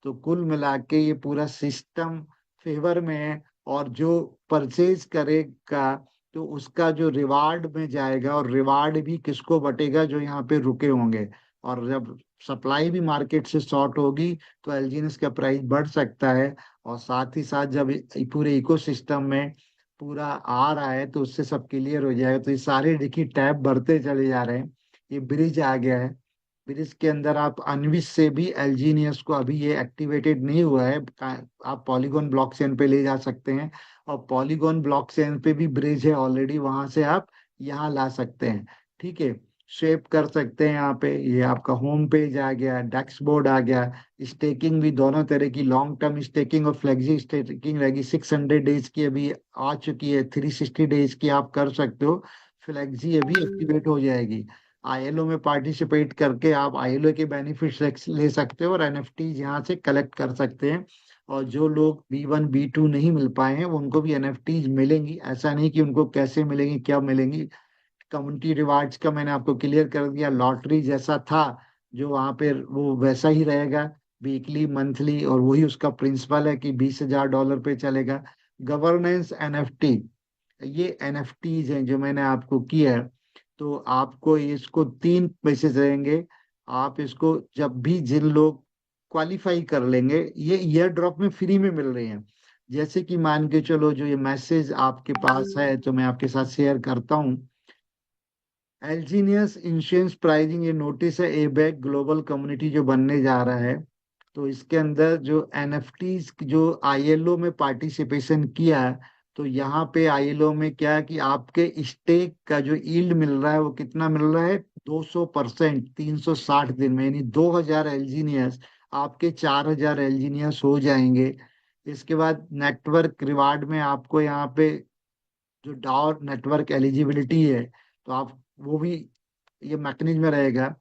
तो कुल मिला के ये पूरा सिस्टम फेवर में है। और जो परचेज करेगा तो उसका जो रिवार्ड में जाएगा, और रिवार्ड भी किसको बटेगा, जो यहाँ पे रुके होंगे। और जब सप्लाई भी मार्केट से शॉर्ट होगी तो एलजीएनएस का प्राइस बढ़ सकता है। और साथ ही साथ जब पूरे इकोसिस्टम में पूरा आ रहा है तो उससे सब क्लियर हो जाएगा। तो ये सारे देखिए टैब बढ़ते चले जा रहे हैं। ये ब्रिज आ गया है। ब्रिज के अंदर आप अनविश से भी एलजीनियस को, अभी ये एक्टिवेटेड नहीं हुआ है, आप पॉलीगॉन ब्लॉकचेन पे ले जा सकते हैं। और पॉलीगॉन ब्लॉकचेन पे भी ब्रिज है ऑलरेडी, वहां से आप यहाँ ला सकते हैं। ठीक है, शेप कर सकते हैं यहाँ पे। ये आपका होम पेज आ गया, डैशबोर्ड आ गया। स्टेकिंग भी दोनों तरह की, लॉन्ग टर्म स्टेकिंग और फ्लेक्सी स्टेकिंग रहेगी। 600 डेज की अभी आ चुकी है, 360 डेज की आप कर सकते हो। फ्लेक्सी अभी एक्टिवेट हो जाएगी। आईएलओ में पार्टिसिपेट करके आप आईएलओ के बेनिफिट्स ले सकते हो और एनएफटी यहाँ से कलेक्ट कर सकते हैं। और जो लोग B1 B2 नहीं मिल पाए हैं उनको भी एनएफटीज मिलेंगी। ऐसा नहीं कि उनको कैसे मिलेंगी, क्या मिलेंगी। कम्युनिटी रिवार्ड्स का मैंने आपको क्लियर कर दिया, लॉटरी जैसा था जो वहां पे वो वैसा ही रहेगा, वीकली मंथली, और वही उसका प्रिंसिपल है कि $20,000 पे चलेगा। गवर्नेंस एनएफटी, ये एनएफटीज हैं जो मैंने आपको किया है। तो आपको इसको 3 मैसेज रहेंगे। आप इसको जब भी, जिन लोग क्वालिफाई कर लेंगे, ये ईयर ड्रॉप में फ्री में मिल रहे हैं। जैसे कि मान के चलो, जो ये मैसेज आपके पास है तो मैं आपके साथ शेयर करता हूँ। एल्जीनियस इंश्योरेंस प्राइजिंग, ये नोटिस है एबैक ग्लोबल कम्युनिटी जो बनने जा रहा है। तो इसके अंदर जो एनएफटीज जो आईएलओ में पार्टिसिपेशन किया है, तो यहाँ पे आईएलओ में क्या है कि आपके स्टेक का जो यील्ड मिल रहा है वो कितना मिल रहा है, 200%, 360 दिन में, यानी 2000 एल्जीनियस आपके 4000 एल्जीनियस हो जाएंगे। इसके बाद नेटवर्क रिवार्ड में आपको यहाँ पे जो डाउ नेटवर्क एलिजिबिलिटी है, तो आप वो भी ये मैकेनिज्म में रहेगा।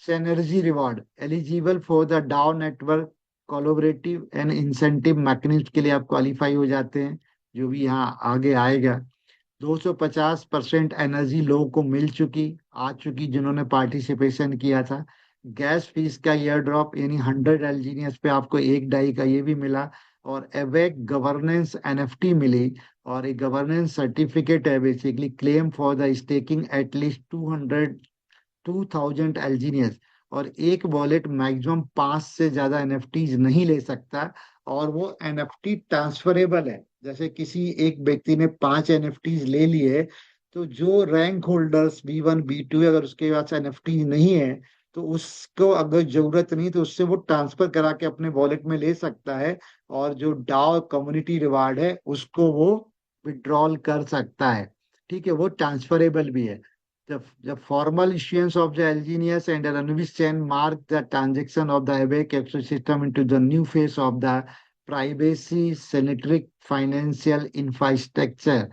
Synergy reward eligible for the DAO network collaborative and incentive mechanism के लिए आप क्वालिफाई हो जाते हैं, जो भी यहाँ आगे आएगा। 250% एनर्जी लोगों को मिल चुकी, आ चुकी, जिन्होंने पार्टिसिपेशन किया था। गैस फीस का ईयर ड्रॉप, यानी 100 एलजीनियस पे आपको एक डाई का ये भी मिला। और एवेक गवर्नेंस एनएफटी मिली। और एक गवर्नेंस सर्टिफिकेट है, basically claim for the staking at least 2000 एल्जीनियस। और एक वॉलेट मैक्सिमम 5 से ज्यादा एनएफटीज नहीं ले सकता। और वो एनएफटी ट्रांसफरेबल है। जैसे किसी एक व्यक्ति ने 5 एनएफटीज ले लिए, तो जो रैंक होल्डर्स B1 B2, अगर उसके पास एनएफटी नहीं है तो उसको अगर जरूरत नहीं तो उससे वो ट्रांसफर करा के अपने वॉलेट में ले सकता है। और जो डाओ कम्युनिटी रिवार्ड है उसको वो विड्रॉल कर सकता है। ठीक है, वो ट्रांसफरेबल भी है। The formal issuance of the Algenius and Ranvis chain marked the transition of the ABAC ecosystem into the new phase of the privacy-centric financial infrastructure।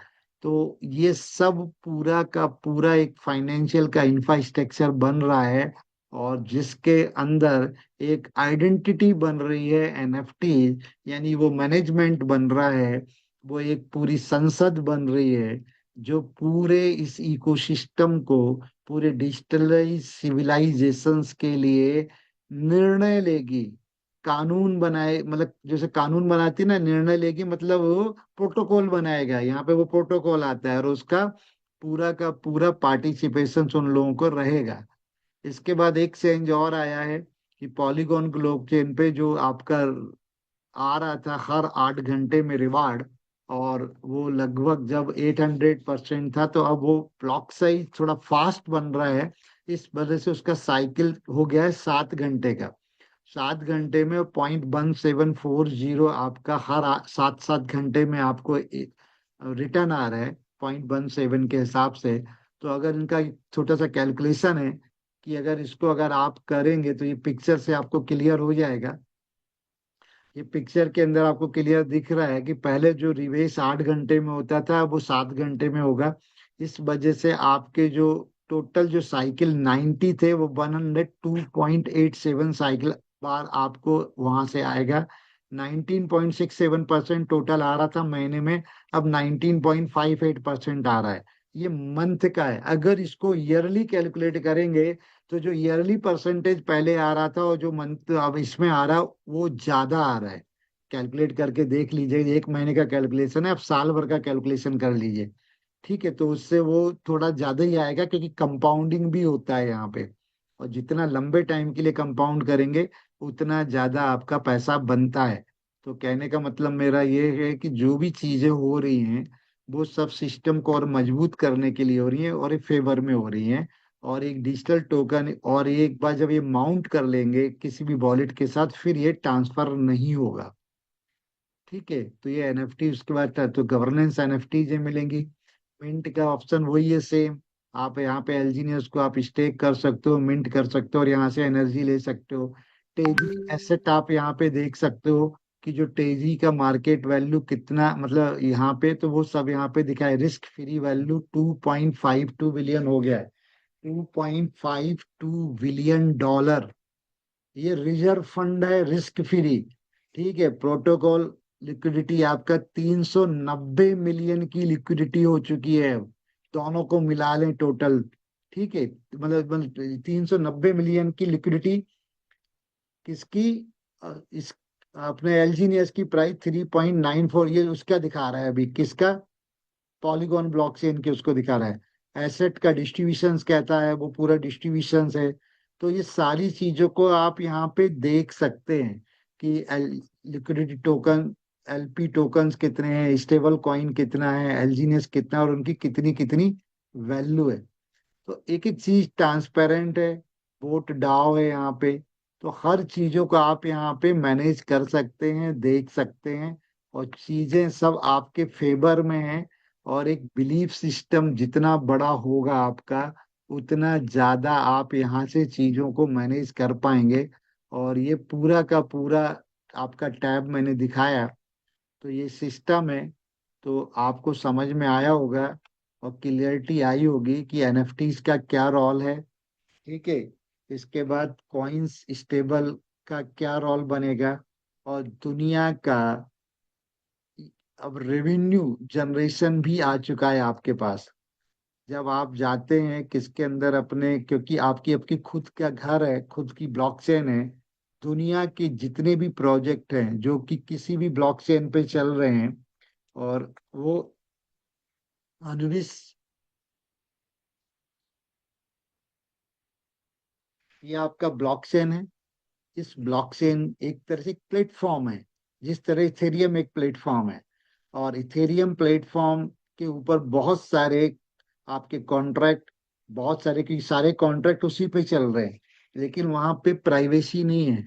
तो ये सब पूरा का पूरा एक फाइनेंशियल का इंफ्रास्ट्रक्चर बन रहा है। और जिसके अंदर एक आइडेंटिटी बन रही है एनएफटी, यानी वो मैनेजमेंट बन रहा है, वो एक पूरी संसद बन रही है जो पूरे इस इकोसिस्टम को, पूरे डिजिटलाइज सिविलाइजेशंस के लिए निर्णय लेगी। कानून बनाए, मतलब जैसे कानून बनाती है ना, निर्णय लेगी मतलब वो प्रोटोकॉल बनाएगा। यहाँ पे वो प्रोटोकॉल आता है और उसका पूरा का पूरा पार्टिसिपेशन उन लोगों को रहेगा। इसके बाद एक चेंज और आया है कि पॉलीगॉन ब्लॉकचेन पे जो आपका आ रहा था हर 8 घंटे में रिवार्ड, और वो लगभग जब 800% था, तो अब वो ब्लॉक साइज थोड़ा फास्ट बन रहा है। इस वजह से उसका साइकिल हो गया है 7 घंटे का। 7 घंटे में 0.1740 आपका हर 7 7 घंटे में आपको रिटर्न आ रहा है 0.17 के हिसाब से। तो अगर इनका एक छोटा सा कैलकुलेशन है कि अगर इसको अगर आप करेंगे तो ये पिक्चर से आपको क्लियर हो जाएगा। ये पिक्चर के अंदर आपको क्लियर दिख रहा है कि पहले जो रिवेश 8 घंटे में होता था वो 7 घंटे में होगा। इस वजह से आपके जो टोटल जो साइकिल 90 थे वो 102.87 साइकिल बार आपको वहां से आएगा। 19.67% टोटल आ रहा था महीने में, अब 19.58% आ रहा है। ये मंथ का है। अगर इसको ईयरली कैलकुलेट करेंगे तो जो ईयरली परसेंटेज पहले आ रहा था और जो मंथ अब इसमें आ रहा, वो ज्यादा आ रहा है। कैलकुलेट करके देख लीजिए, एक महीने का कैलकुलेशन है, आप साल भर का कैलकुलेशन कर लीजिए। ठीक है, तो उससे वो थोड़ा ज्यादा ही आएगा, क्योंकि कंपाउंडिंग भी होता है यहाँ पे। और जितना लंबे टाइम के लिए कंपाउंड करेंगे उतना ज्यादा आपका पैसा बनता है। तो कहने का मतलब मेरा ये है कि जो भी चीजें हो रही हैं वो सब सिस्टम को और मजबूत करने के लिए हो रही हैं और एक फेवर में हो रही हैं। और एक डिजिटल टोकन, और एक बार जब ये माउंट कर लेंगे किसी भी वॉलेट के साथ, फिर ये ट्रांसफर नहीं होगा। ठीक है, तो ये एनएफटी उसके बाद तो गवर्नेंस एनएफटी जो मिलेंगी। मिंट का ऑप्शन वही है सेम। आप यहाँ पे एलजीनियस को आप स्टेक कर सकते हो, मिंट कर सकते हो और यहाँ से एनर्जी ले सकते हो। तेजी एसेट आप यहाँ पे देख सकते हो कि जो तेजी का मार्केट वैल्यू कितना, मतलब यहाँ पे तो वो सब यहाँ पे दिखा है। रिस्क फ्री वैल्यू 2.52 बिलियन हो गया है। 2.52 बिलियन डॉलर। ये रिजर्व फंड है, रिस्क फ्री। ठीक है, प्रोटोकॉल लिक्विडिटी आपका 390 मिलियन की लिक्विडिटी हो चुकी है। दोनों को मिला लें टोटल। ठीक है, मतलब 390 मिलियन की लिक्विडिटी किसकी? इस अपने एलजीनियस की प्राइस 3.94, ये उसका दिखा रहा है अभी किसका? पॉलीगॉन ब्लॉकचेन के उसको दिखा रहा है। एसेट का डिस्ट्रीब्यूशंस कहता है, वो पूरा डिस्ट्रीब्यूशंस है। तो ये सारी चीजों को आप यहाँ पे देख सकते हैं कि लिक्विडिटी टोकन, एलपी टोकन्स कितने हैं, स्टेबल कॉइन कितना है, एलजीनियस कितना, और उनकी कितनी कितनी वैल्यू है। तो एक एक चीज ट्रांसपेरेंट है। वोट डाउ है यहाँ पे। तो हर चीजों को आप यहाँ पे मैनेज कर सकते हैं, देख सकते हैं, और चीजें सब आपके फेवर में हैं। और एक बिलीफ सिस्टम जितना बड़ा होगा आपका, उतना ज्यादा आप यहाँ से चीजों को मैनेज कर पाएंगे। और ये पूरा का पूरा आपका टैब मैंने दिखाया, तो ये सिस्टम है। तो आपको समझ में आया होगा और क्लियरिटी आई होगी कि एनएफटीज का क्या रोल है। ठीक है, इसके बाद कॉइन्स स्टेबल का क्या रोल बनेगा, और दुनिया का अब रेवेन्यू जनरेशन भी आ चुका है आपके पास। जब आप जाते हैं किसके अंदर अपने, क्योंकि आपकी आपकी खुद का घर है, खुद की ब्लॉकचेन है। दुनिया के जितने भी प्रोजेक्ट हैं जो कि किसी भी ब्लॉकचेन पे चल रहे हैं, और वो अनुविस, ये आपका ब्लॉकचेन है। इस ब्लॉकचेन एक तरह से प्लेटफॉर्म है। जिस तरह इथेरियम एक प्लेटफॉर्म है, और इथेरियम प्लेटफॉर्म के ऊपर बहुत सारे आपके कॉन्ट्रैक्ट, बहुत सारे की सारे कॉन्ट्रैक्ट उसी पे चल रहे हैं, लेकिन वहां पे प्राइवेसी नहीं है।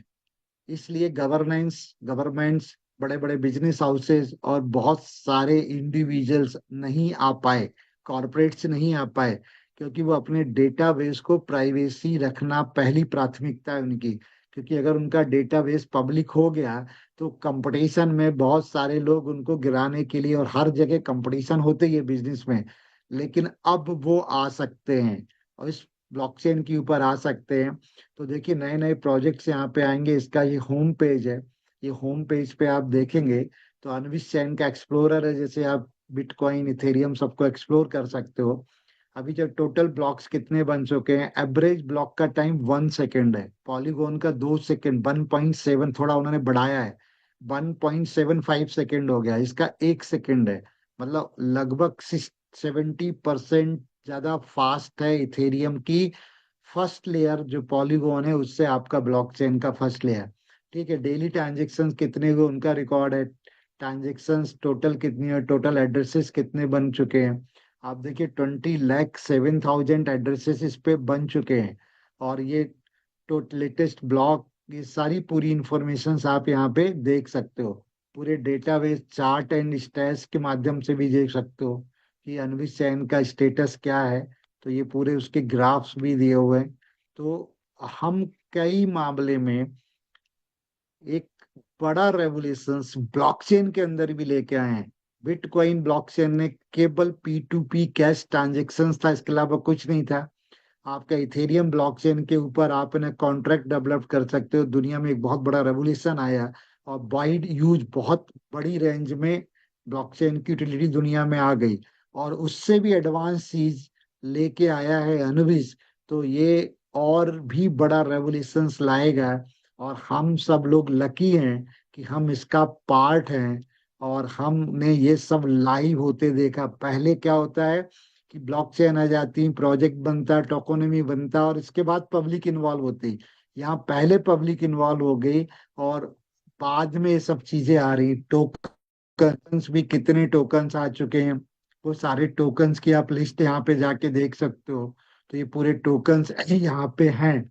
इसलिए गवर्नमेंट्स, बड़े बड़े बिजनेस हाउसेस और बहुत सारे इंडिविजुअल्स नहीं आ पाए, कॉरपोरेट्स नहीं आ पाए, क्योंकि वो अपने डेटाबेस को प्राइवेसी रखना पहली प्राथमिकता है उनकी। क्योंकि अगर उनका डेटाबेस पब्लिक हो गया तो कंपटीशन में बहुत सारे लोग उनको गिराने के लिए, और हर जगह कंपटीशन होते ही है बिजनेस में, लेकिन अब वो आ सकते हैं और इस ब्लॉकचेन के ऊपर आ सकते हैं। तो देखिए, नए नए प्रोजेक्ट्स यहाँ पे आएंगे। इसका ये होम पेज है। ये होम पेज पे आप देखेंगे तो अनविश चैन का एक्सप्लोरर है, जैसे आप बिटकॉइन इथेरियम सबको एक्सप्लोर कर सकते हो। अभी जो टोटल ब्लॉक्स कितने बन चुके हैं, एवरेज ब्लॉक का टाइम 1 सेकेंड है। पॉलीगॉन का 2 सेकेंड, 1.7, थोड़ा उन्होंने बढ़ाया है, 1.75 सेकेंड हो गया। इसका 1 सेकेंड है। मतलब लगभग 70% ज्यादा फास्ट है इथेरियम की फर्स्ट लेयर जो पॉलीगॉन है उससे आपका ब्लॉकचेन का फर्स्ट लेयर। ठीक है, डेली ट्रांजेक्शन कितने हुए उनका रिकॉर्ड है, ट्रांजेक्शन टोटल कितनी है, टोटल एड्रेसेस कितने बन चुके हैं। आप देखिए 20,07,000 एड्रेसेस इस पे बन चुके हैं। और ये लेटेस्ट ब्लॉक, ये सारी पूरी इंफॉर्मेशन आप यहाँ पे देख सकते हो। पूरे डेटाबेस चार्ट एंड स्टैट्स के माध्यम से भी देख सकते हो कि अनविश चैन का स्टेटस क्या है। तो ये पूरे उसके ग्राफ्स भी दिए हुए हैं। तो हम कई मामले में एक बड़ा रेवोल्यूशन ब्लॉकचेन के अंदर भी लेके आए हैं। बिटकॉइन ब्लॉकचेन ने केवल P2P कैश ट्रांजेक्शन था, इसके अलावा कुछ नहीं था। आपका इथेरियम ब्लॉकचेन के ऊपर आप ना कॉन्ट्रैक्ट डेवलप कर सकते हो। दुनिया में एक बहुत बड़ा रेवोल्यूशन आया और वाइड यूज, बहुत बड़ी रेंज में ब्लॉकचेन की यूटिलिटी दुनिया में आ गई। और उससे भी एडवांस चीज लेके आया है अनुविस। तो ये और भी बड़ा रेवोल्यूशन लाएगा। और हम सब लोग लकी हैं कि हम इसका पार्ट हैं और हमने ये सब लाइव होते देखा। पहले क्या होता है कि ब्लॉकचेन आ जाती, प्रोजेक्ट बनता, टोकोनॉमी बनता और इसके बाद पब्लिक इन्वॉल्व होती। यहाँ पहले पब्लिक इन्वॉल्व हो गई और बाद में ये सब चीजें आ रही। टोकन्स भी, कितने टोकन्स आ चुके हैं, वो सारे टोकन्स की आप लिस्ट यहाँ पे जाके देख सकते हो। तो ये पूरे टोकन्स यहाँ पे हैं।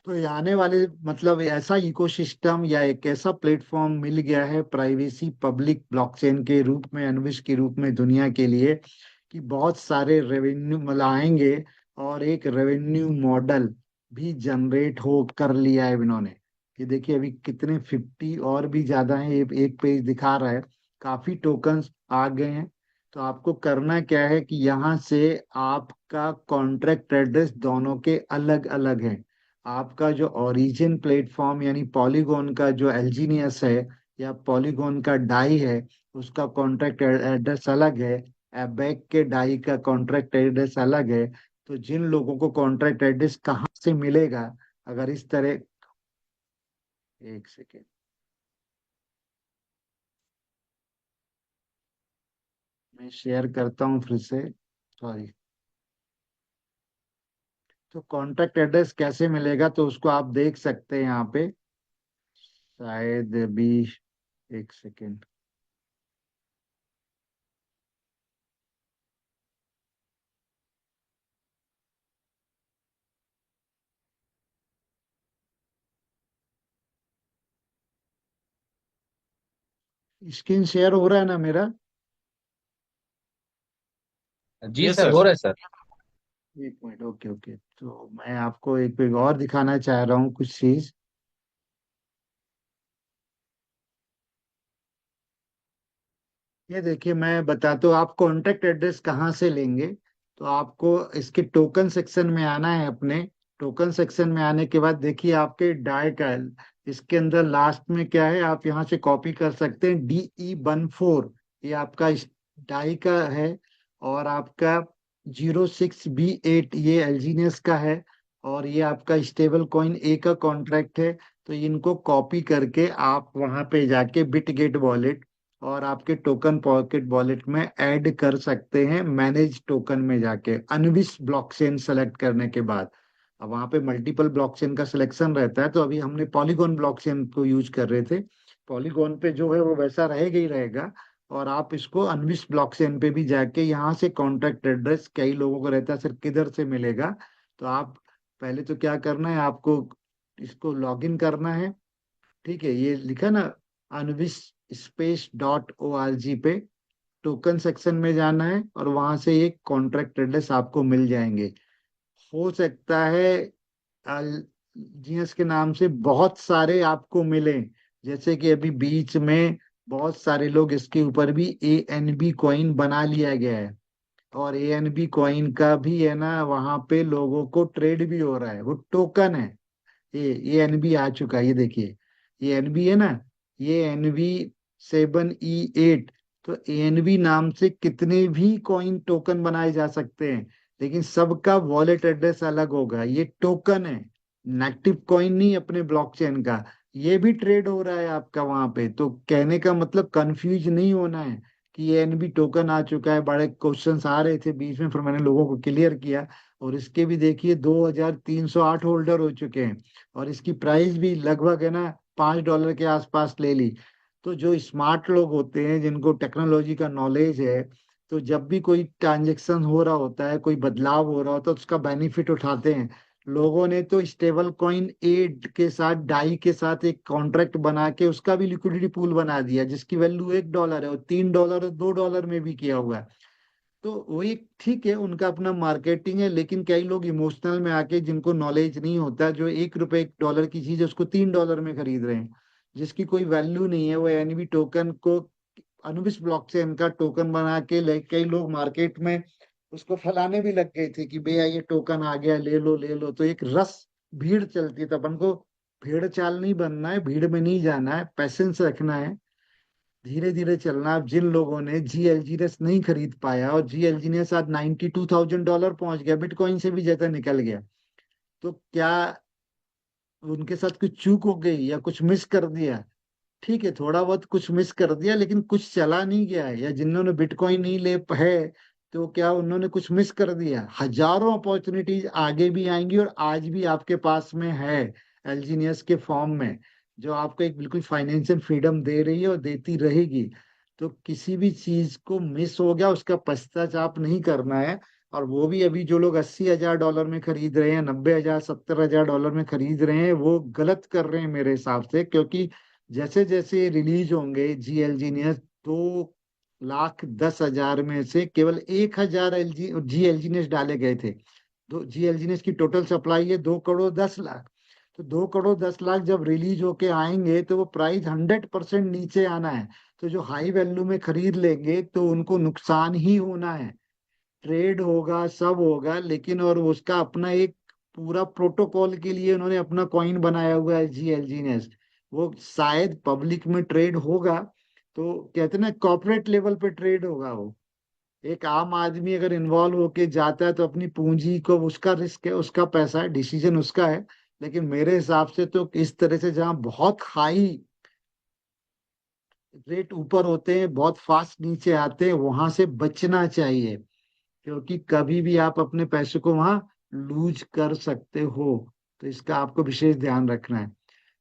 तो ये आने वाले, मतलब ऐसा इकोसिस्टम या एक ऐसा प्लेटफॉर्म मिल गया है प्राइवेसी पब्लिक ब्लॉकचेन के रूप में, अनविश के रूप में दुनिया के लिए, कि बहुत सारे रेवेन्यू आएंगे। और एक रेवेन्यू मॉडल भी जनरेट हो कर लिया है इन्होंने। ये देखिए अभी कितने 50 और भी ज्यादा है, ये एक पेज दिखा रहा है। काफी टोकन्स आ गए हैं। तो आपको करना क्या है कि यहाँ से आपका कॉन्ट्रैक्ट एड्रेस दोनों के अलग अलग है। आपका जो ओरिजिन प्लेटफॉर्म यानी पॉलीगॉन का जो एल्जीनियस है या पॉलीगॉन का डाई है, उसका कॉन्ट्रैक्ट एड्रेस अलग है। बैक के डाई का कॉन्ट्रैक्ट एड्रेस अलग है। तो जिन लोगों को कॉन्ट्रैक्ट एड्रेस कहाँ से मिलेगा, अगर इस तरह, एक सेकेंड मैं शेयर करता हूँ फिर से, सॉरी। तो कॉन्ट्रैक्ट एड्रेस कैसे मिलेगा, तो उसको आप देख सकते हैं यहाँ पे, शायद भी, एक सेकेंड। स्क्रीन शेयर हो रहा है ना मेरा?
जी
यस
सर,
सर।
हो रहा है सर।
एक मिनट, ओके ओके। तो मैं आपको एक पेज और दिखाना चाह रहा हूँ कुछ चीज। ये देखिए मैं बताता हूँ आप कॉन्टेक्ट एड्रेस कहाँ से लेंगे। तो आपको इसके टोकन सेक्शन में आना है अपने। टोकन सेक्शन में आने के बाद देखिए आपके डाई का, इसके अंदर लास्ट में क्या है, आप यहाँ से कॉपी कर सकते हैं, DE14। ये आपका डाई का है। और आपका 06B8 ये एल्जीनियस का है। और ये आपका स्टेबल कॉइन ए का कॉन्ट्रैक्ट है। तो इनको कॉपी करके आप वहां पे जाके बिटगेट वॉलेट और आपके टोकन पॉकेट वॉलेट में ऐड कर सकते हैं, मैनेज टोकन में जाके अनविश ब्लॉकचेन सेलेक्ट करने के बाद। अब वहां पे मल्टीपल ब्लॉकचेन का सिलेक्शन रहता है, तो अभी हमने पॉलीगॉन ब्लॉकचेन को यूज कर रहे थे। पॉलीगॉन पे जो है वो वैसा रहेगा ही रहेगा। और आप इसको अनविश ब्लॉकचेन पे भी जाके यहाँ से कॉन्टैक्ट एड्रेस कई लोगों को रहता है सर किधर से मिलेगा। तो आप पहले तो क्या करना है, आपको इसको लॉग इन करना है। ठीक है, ये लिखा ना, अनविश space.org पे टोकन सेक्शन में जाना है और वहां से एक कॉन्ट्रैक्ट एड्रेस आपको मिल जाएंगे। हो सकता है जीएस के नाम से बहुत सारे आपको मिले। जैसे कि अभी बीच में बहुत सारे लोग इसके ऊपर भी ANB कॉइन बना लिया गया है। और ANB कॉइन का भी है ना, वहां पे लोगों को ट्रेड भी हो रहा है, वो टोकन है। ये ANB आ चुका है, ये देखिए, ये एनबी है ना, ये NV7E8। तो ANB नाम से कितने भी कॉइन टोकन बनाए जा सकते हैं, लेकिन सबका वॉलेट एड्रेस अलग होगा। ये टोकन है, नेटिव कॉइन नहीं अपने ब्लॉकचेन का। ये भी ट्रेड हो रहा है आपका वहां पे। तो कहने का मतलब कंफ्यूज नहीं होना है कि ये एनबी टोकन आ चुका है, बड़े क्वेश्चंस आ रहे थे बीच में, फिर मैंने लोगों को क्लियर किया। और इसके भी देखिए 2308 होल्डर हो चुके हैं, और इसकी प्राइस भी लगभग है ना $5 के आसपास ले ली। तो जो स्मार्ट लोग होते हैं, जिनको टेक्नोलॉजी का नॉलेज है, तो जब भी कोई ट्रांजेक्शन हो रहा होता है, कोई बदलाव हो रहा होता है, तो उसका बेनिफिट उठाते हैं। लोगों ने तो स्टेबल कॉइन एड के साथ, डाई के साथ एक कॉन्ट्रैक्ट बना के उसका भी लिक्विडिटी पूल बना दिया, जिसकी वैल्यू $1 है, और $3 और $2 में भी किया हुआ है। तो वो एक ठीक है, उनका अपना मार्केटिंग है, लेकिन कई लोग इमोशनल में आके, जिनको नॉलेज नहीं होता, जो ₹1 $1 की चीज है उसको $3 में खरीद रहे हैं, जिसकी कोई वैल्यू नहीं है। वो एनवी टोकन को, अनुबिस ब्लॉकचेन का टोकन बना के कई लोग मार्केट में उसको फैलाने भी लग गए थे कि भैया ये टोकन आ गया, ले लो ले लो। तो एक रस, भीड़ चलती है। तो अपन को भीड़ चाल नहीं बनना है, भीड़ में नहीं जाना है, पैसेंस रखना है, धीरे धीरे चलना। अब जिन लोगों ने जीएलजीनेस नहीं खरीद पाया, और जीएलजीनेस आज $92,000 पहुंच गया, बिटकॉइन से भी ज्यादा निकल गया, तो क्या उनके साथ कुछ चूक हो गई या कुछ मिस कर दिया? ठीक है, थोड़ा बहुत कुछ मिस कर दिया, लेकिन कुछ चला नहीं गया है। या जिन्होंने बिटकॉइन नहीं ले है, तो क्या उन्होंने कुछ मिस कर दिया? हजारों अपॉर्चुनिटीज आगे भी आएंगी, और आज भी आपके पास में है, एलजीनियस के फॉर्म में, जो आपको एक बिल्कुल फाइनेंशियल फ्रीडम दे रही है और देती रहेगी। तो किसी भी चीज को मिस हो गया उसका पश्चाताप नहीं करना है। और वो भी अभी जो लोग $80,000 में खरीद रहे हैं, 90,000 $70,000 में खरीद रहे हैं, वो गलत कर रहे हैं मेरे हिसाब से। क्योंकि जैसे जैसे रिलीज होंगे जीएलजीनियस, 2,10,000 में से केवल 1,000 जीएलजीनियस डाले गए थे। दो जीएलजीनियस की टोटल सप्लाई है 2,10,00,000। तो 2,10,00,000 जब रिलीज होके आएंगे, तो वो प्राइस 100% नीचे आना है। तो जो हाई वैल्यू में खरीद लेंगे तो उनको नुकसान ही होना है। ट्रेड होगा, सब होगा, लेकिन और उसका अपना एक पूरा प्रोटोकॉल के लिए उन्होंने अपना कॉइन बनाया हुआ है जीएलजीनेस। वो शायद पब्लिक में ट्रेड होगा, तो कहते हैं ना कॉर्पोरेट लेवल पे ट्रेड होगा वो। एक आम आदमी अगर इन्वॉल्व होके जाता है, तो अपनी पूंजी को, उसका रिस्क है, उसका पैसा है, डिसीजन उसका है। लेकिन मेरे हिसाब से तो इस तरह से जहाँ बहुत हाई रेट ऊपर होते हैं, बहुत फास्ट नीचे आते हैं, वहां से बचना चाहिए। क्योंकि कभी भी आप अपने पैसे को वहां लूज कर सकते हो। तो इसका आपको विशेष ध्यान रखना है।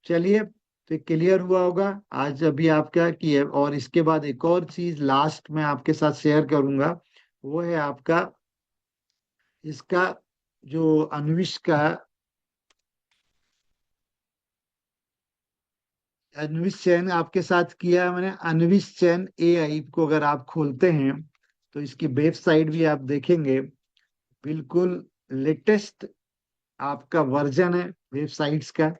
चलिए, तो क्लियर हुआ होगा आज अभी आप क्या किए। और इसके बाद एक और चीज लास्ट में आपके साथ शेयर करूंगा, वो है आपका इसका जो अन्विश का, अन्विश चैन आपके साथ किया है मैंने। अन्विश चैन एआई को अगर आप खोलते हैं, तो इसकी वेबसाइट भी आप देखेंगे, बिल्कुल लेटेस्ट आपका वर्जन है वेबसाइट्स का,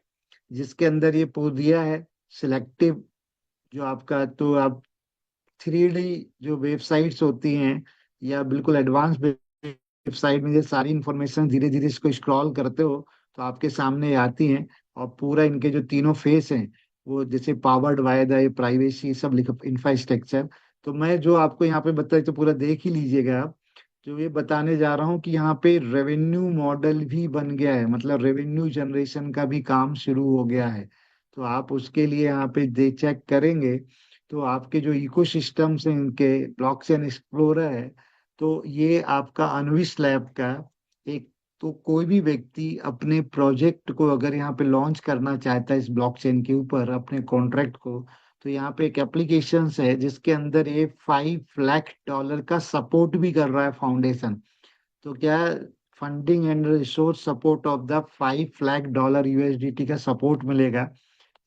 जिसके अंदर ये दिया है सिलेक्टिव, जो आपका, तो आप 3D जो वेबसाइट्स होती हैं, या बिल्कुल एडवांस वेबसाइट में ये सारी इंफॉर्मेशन धीरे धीरे इसको स्क्रॉल करते हो तो आपके सामने आती हैं। और पूरा इनके जो तीनों फेस हैं, वो जैसे पावर्ड बाय द प्राइवेसी सब लिखा, इंफ्रास्ट्रक्चर। तो मैं जो आपको यहाँ पे बताया, तो पूरा देख ही लीजिएगा आप। जो ये बताने जा रहा हूँ कि यहाँ पे रेवेन्यू मॉडल भी बन गया है, मतलब रेवेन्यू जनरेशन का भी काम शुरू हो गया है। तो आप उसके लिए यहाँ पे दे चेक करेंगे, तो आपके जो इकोसिस्टम्स हैं इनके, ब्लॉकचेन एक्सप्लोरर है, तो ये आपका अनविश लैब का एक, तो कोई भी व्यक्ति अपने प्रोजेक्ट को अगर यहाँ पे लॉन्च करना चाहता है इस ब्लॉकचेन के ऊपर अपने कॉन्ट्रैक्ट को, तो यहाँ पे एक एप्लीकेशन है जिसके अंदर ये $5 लाख का सपोर्ट भी कर रहा है फाउंडेशन। तो क्या, funding and resource support of the $5 lakh USDT का सपोर्ट मिलेगा।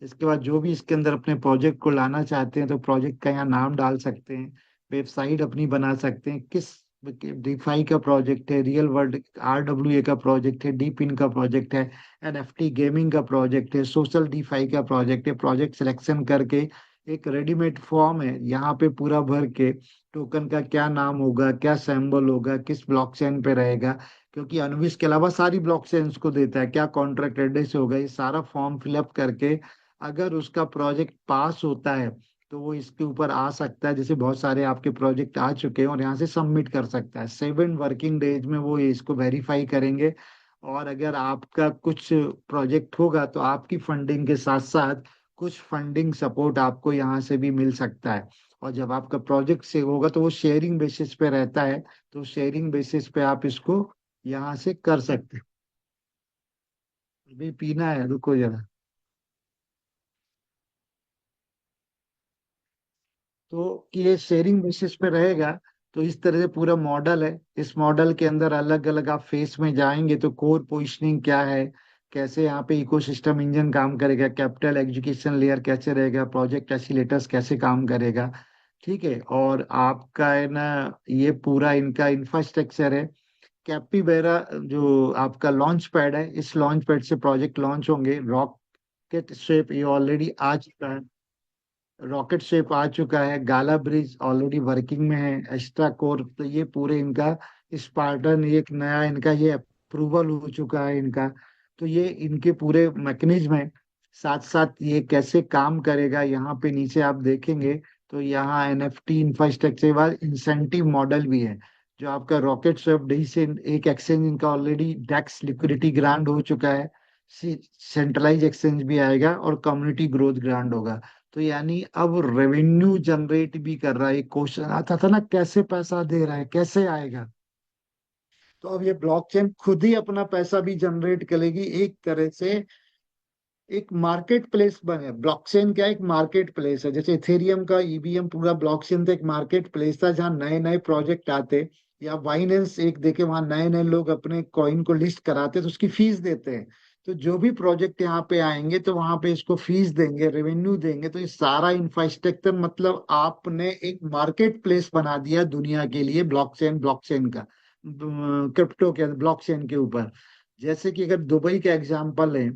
इसके बाद जो भी इसके अंदर अपने प्रोजेक्ट को लाना चाहते हैं, तो प्रोजेक्ट का यहाँ नाम डाल सकते हैं, वेबसाइट अपनी बना सकते हैं, किस डीफाई का प्रोजेक्ट है, रियल वर्ल्ड आरडब्ल्यूए का प्रोजेक्ट है, डीपिन का प्रोजेक्ट है, एनएफटी गेमिंग का प्रोजेक्ट है, सोशल डीफाई का प्रोजेक्ट है। प्रोजेक्ट सिलेक्शन करके एक रेडीमेड फॉर्म है, यहाँ पे पूरा भर के टोकन का क्या नाम होगा, क्या सिंबल होगा, किस ब्लॉकचेन पे रहेगा, क्योंकि अनुविस के अलावा सारी ब्लॉकचेन्स को देता है, क्या कॉन्ट्रैक्ट एड्रेस होगा, ये सारा फॉर्म फिलअप करके अगर उसका प्रोजेक्ट पास होता है, तो वो इसके ऊपर आ सकता है। जैसे बहुत सारे आपके प्रोजेक्ट आ चुके हैं, और यहाँ से सबमिट कर सकता है। 7 वर्किंग डेज में वो इसको वेरीफाई करेंगे। और अगर आपका कुछ प्रोजेक्ट होगा, तो आपकी फंडिंग के साथ साथ कुछ फंडिंग सपोर्ट आपको यहाँ से भी मिल सकता है। और जब आपका प्रोजेक्ट सेव होगा तो वो शेयरिंग बेसिस पे रहता है, तो शेयरिंग बेसिस पे आप इसको यहाँ से कर सकते हैं। अभी पीना है, रुको जरा। तो कि ये शेयरिंग बेसिस पे रहेगा। तो इस तरह से पूरा मॉडल है। इस मॉडल के अंदर अलग अलग आप फेस में जाएंगे तो कोर पोजिशनिंग क्या है, कैसे यहाँ पे इकोसिस्टम इंजन काम करेगा, कैपिटल एजुकेशन लेयर कैसे रहेगा, प्रोजेक्ट एसिलेटर्स कैसे काम करेगा। ठीक है, और आपका है ना, ये पूरा इनका इंफ्रास्ट्रक्चर है। कैपीबेरा जो आपका लॉन्च पैड है, इस लॉन्च पैड से प्रोजेक्ट लॉन्च होंगे। रॉकेट शेप ये ऑलरेडी आ चुका है, रॉकेट शेप आ चुका है। गाला ब्रिज ऑलरेडी वर्किंग में है। एक्स्ट्रा कोर, तो ये पूरे इनका स्पार्टन, एक नया इनका ये अप्रूवल हो चुका है इनका। तो ये इनके पूरे मैकेनिज्म है। साथ साथ ये कैसे काम करेगा, यहाँ पे नीचे आप देखेंगे तो यहाँ एनएफटी इंफ्रास्ट्रक्चर बाद इंसेंटिव मॉडल भी है। जो आपका रॉकेट शेप डी से एक एक्सचेंज इनका ऑलरेडी डेक्स लिक्विडिटी ग्रांट हो चुका है। सेंट्रलाइज एक्सचेंज भी आएगा और कम्युनिटी ग्रोथ ग्रांट होगा। तो यानी अब रेवेन्यू जनरेट भी कर रहा है। एक क्वेश्चन आता था ना, कैसे पैसा दे रहा है, कैसे आएगा। तो अब ये ब्लॉकचेन खुद ही अपना पैसा भी जनरेट करेगी एक तरह से। एक मार्केट प्लेस बने। ब्लॉकचेन क्या है? एक मार्केट प्लेस है। जैसे इथेरियम का ईबीएम पूरा ब्लॉकचेन था, एक मार्केट प्लेस था जहाँ नए नए प्रोजेक्ट आते, या बाइनेंस एक देखे वहां नए नए लोग अपने कॉइन को लिस्ट कराते तो उसकी फीस देते हैं। तो जो भी प्रोजेक्ट यहाँ पे आएंगे तो वहां पे इसको फीस देंगे, रेवेन्यू देंगे। तो ये सारा इंफ्रास्ट्रक्चर मतलब आपने एक मार्केट प्लेस बना दिया दुनिया के लिए, ब्लॉकचेन ब्लॉकचेन का, क्रिप्टो के ब्लॉकचेन के ऊपर। जैसे कि अगर दुबई का एग्जांपल है,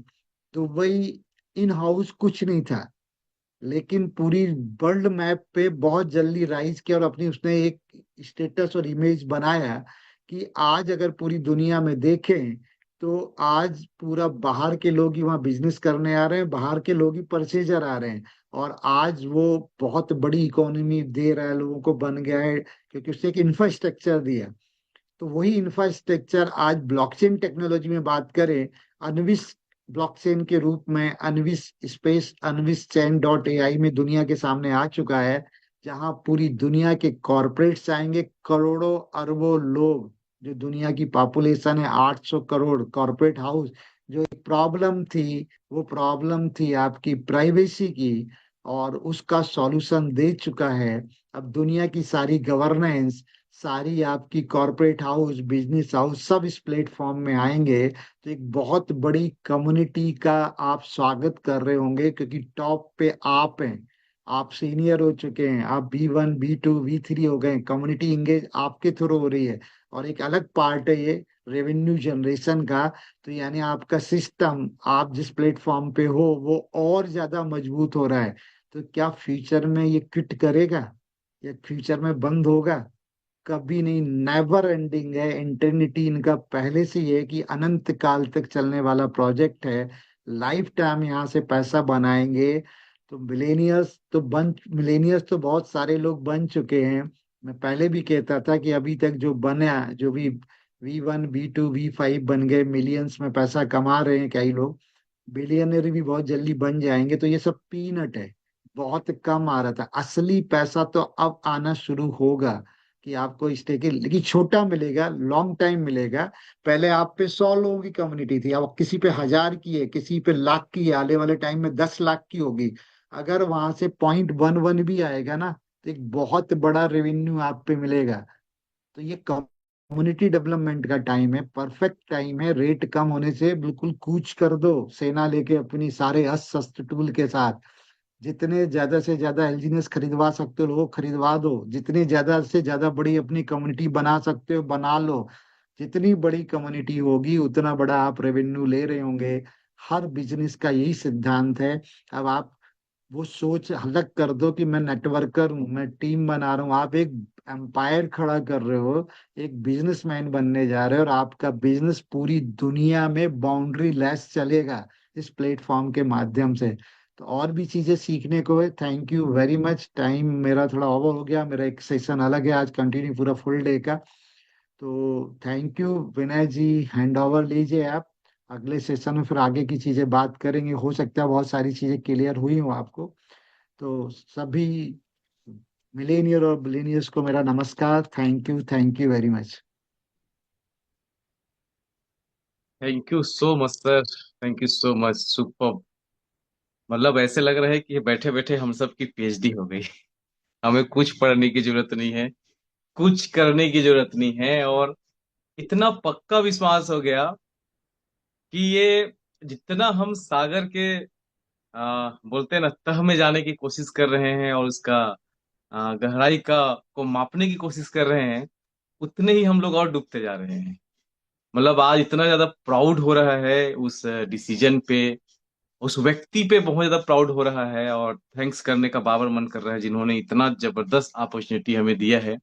दुबई इन हाउस कुछ नहीं था, लेकिन पूरी वर्ल्ड मैप पे बहुत जल्दी राइज किया और अपनी उसने एक स्टेटस और इमेज बनाया कि आज अगर पूरी दुनिया में देखें तो आज पूरा बाहर के लोग ही वहाँ बिजनेस करने आ रहे हैं, बाहर के लोग ही परचेजर आ रहे हैं। और आज वो बहुत बड़ी इकोनॉमी दे रहा है लोगों को, बन गया है क्योंकि उसने एक इंफ्रास्ट्रक्चर दिया। तो वही इंफ्रास्ट्रक्चर आज ब्लॉकचेन टेक्नोलॉजी में बात करें, अनविस ब्लॉकचेन के रूप में, अनविस स्पेस अनविस चैन डॉट एआई में दुनिया के सामने आ चुका है। जहां पूरी दुनिया के कॉरपोरेट्स आएंगे, करोड़ों अरबों लोग। जो दुनिया की पॉपुलेशन है 800 करोड़, कॉरपोरेट हाउस। जो एक प्रॉब्लम थी, वो प्रॉब्लम थी आपकी प्राइवेसी की, और उसका सॉल्यूशन दे चुका है। अब दुनिया की सारी गवर्नेंस, सारी आपकी कॉरपोरेट हाउस, बिजनेस हाउस, सब इस प्लेटफॉर्म में आएंगे। तो एक बहुत बड़ी कम्युनिटी का आप स्वागत कर रहे होंगे, क्योंकि टॉप पे आप हैं। आप सीनियर हो चुके हैं, आप B1 B2 B3 हो गए, कम्युनिटी इंगेज आपके थ्रू हो रही है। और एक अलग पार्ट है ये रेवेन्यू जनरेशन का। तो यानी आपका सिस्टम, आप जिस प्लेटफॉर्म पे हो वो और ज्यादा मजबूत हो रहा है। तो क्या फ्यूचर में ये क्विट करेगा या फ्यूचर में बंद होगा? कभी नहीं, नेवर एंडिंग है। इंटरनिटी इनका पहले से ही है कि अनंत काल तक चलने वाला प्रोजेक्ट है। लाइफ टाइम यहाँ से पैसा बनाएंगे। तो मिलेनियर्स तो बहुत सारे लोग बन चुके हैं। मैं पहले भी कहता था कि अभी तक जो बना, जो भी V1 B2 V5 बन गए, मिलियंस में पैसा कमा रहे हैं कई लोग, बिलियनर भी बहुत जल्दी बन जाएंगे। तो ये सब पीनट है, बहुत कम आ रहा था। असली पैसा तो अब आना शुरू होगा कि आपको स्टेक, लेकिन छोटा मिलेगा, लॉन्ग टाइम मिलेगा। पहले आप पे 100 लोगों की कम्युनिटी थी, अब किसी पे 1000 की है, किसी पे लाख की है, आने वाले टाइम में 10 लाख की होगी। अगर वहां से 0.11 भी आएगा ना, तो एक बहुत बड़ा रेवेन्यू आप पे मिलेगा। तो ये कम्युनिटी डेवलपमेंट का टाइम है, परफेक्ट टाइम है। रेट कम होने से बिल्कुल कूच कर दो, सेना लेके अपनी सारे अस्त्र शस्त्र टूल के साथ। जितने ज्यादा से ज्यादा इंजीनियर्स खरीदवा सकते हो लोगों को खरीदवा दो, जितनी ज्यादा से ज्यादा बड़ी अपनी कम्युनिटी बना सकते हो बना लो। जितनी बड़ी कम्युनिटी होगी उतना बड़ा आप रेवेन्यू ले रहे होंगे। हर बिजनेस का यही सिद्धांत है। अब आप वो सोच अलग कर दो कि मैं नेटवर्कर हूँ, मैं टीम बना रहा हूँ। आप एक एम्पायर खड़ा कर रहे हो, एक बिजनेसमैन बनने जा रहे हो, और आपका बिजनेस पूरी दुनिया में बाउंड्री लेस चलेगा इस प्लेटफॉर्म के माध्यम से। तो और भी चीजें सीखने को है। Thank you very much. Time मेरा थोड़ा ओवर हो गया, मेरा एक सेशन अलग है आज, कंटिन्यू पूरा फुल डे का। तो thank you Vinay ji, hand over लीजिए आप। अगले सेशन में फिर आगे की चीजें बात करेंगे। हो सकता है बहुत सारी चीजें क्लियर हुई हो आपको। तो सभी मिलेनियर और बिलीनियर्स को मेरा नमस्कार। Thank you very much.
Thank you so much sir, thank you so much, super. मतलब ऐसे लग रहा है कि बैठे बैठे हम सब की पीएचडी हो गई। हमें कुछ पढ़ने की जरूरत नहीं है, कुछ करने की जरूरत नहीं है, और इतना पक्का विश्वास हो गया कि ये जितना हम सागर के बोलते हैं ना तह में जाने की कोशिश कर रहे हैं और उसका गहराई का को मापने की कोशिश कर रहे हैं, उतने ही हम लोग और डूबते जा रहे हैं। मतलब आज इतना ज्यादा प्राउड हो रहा है उस डिसीजन पे, उस व्यक्ति पे बहुत ज्यादा प्राउड हो रहा है, और थैंक्स करने का बाबर मन कर रहा है जिन्होंने इतना जबरदस्त अपॉर्चुनिटी हमें दिया है।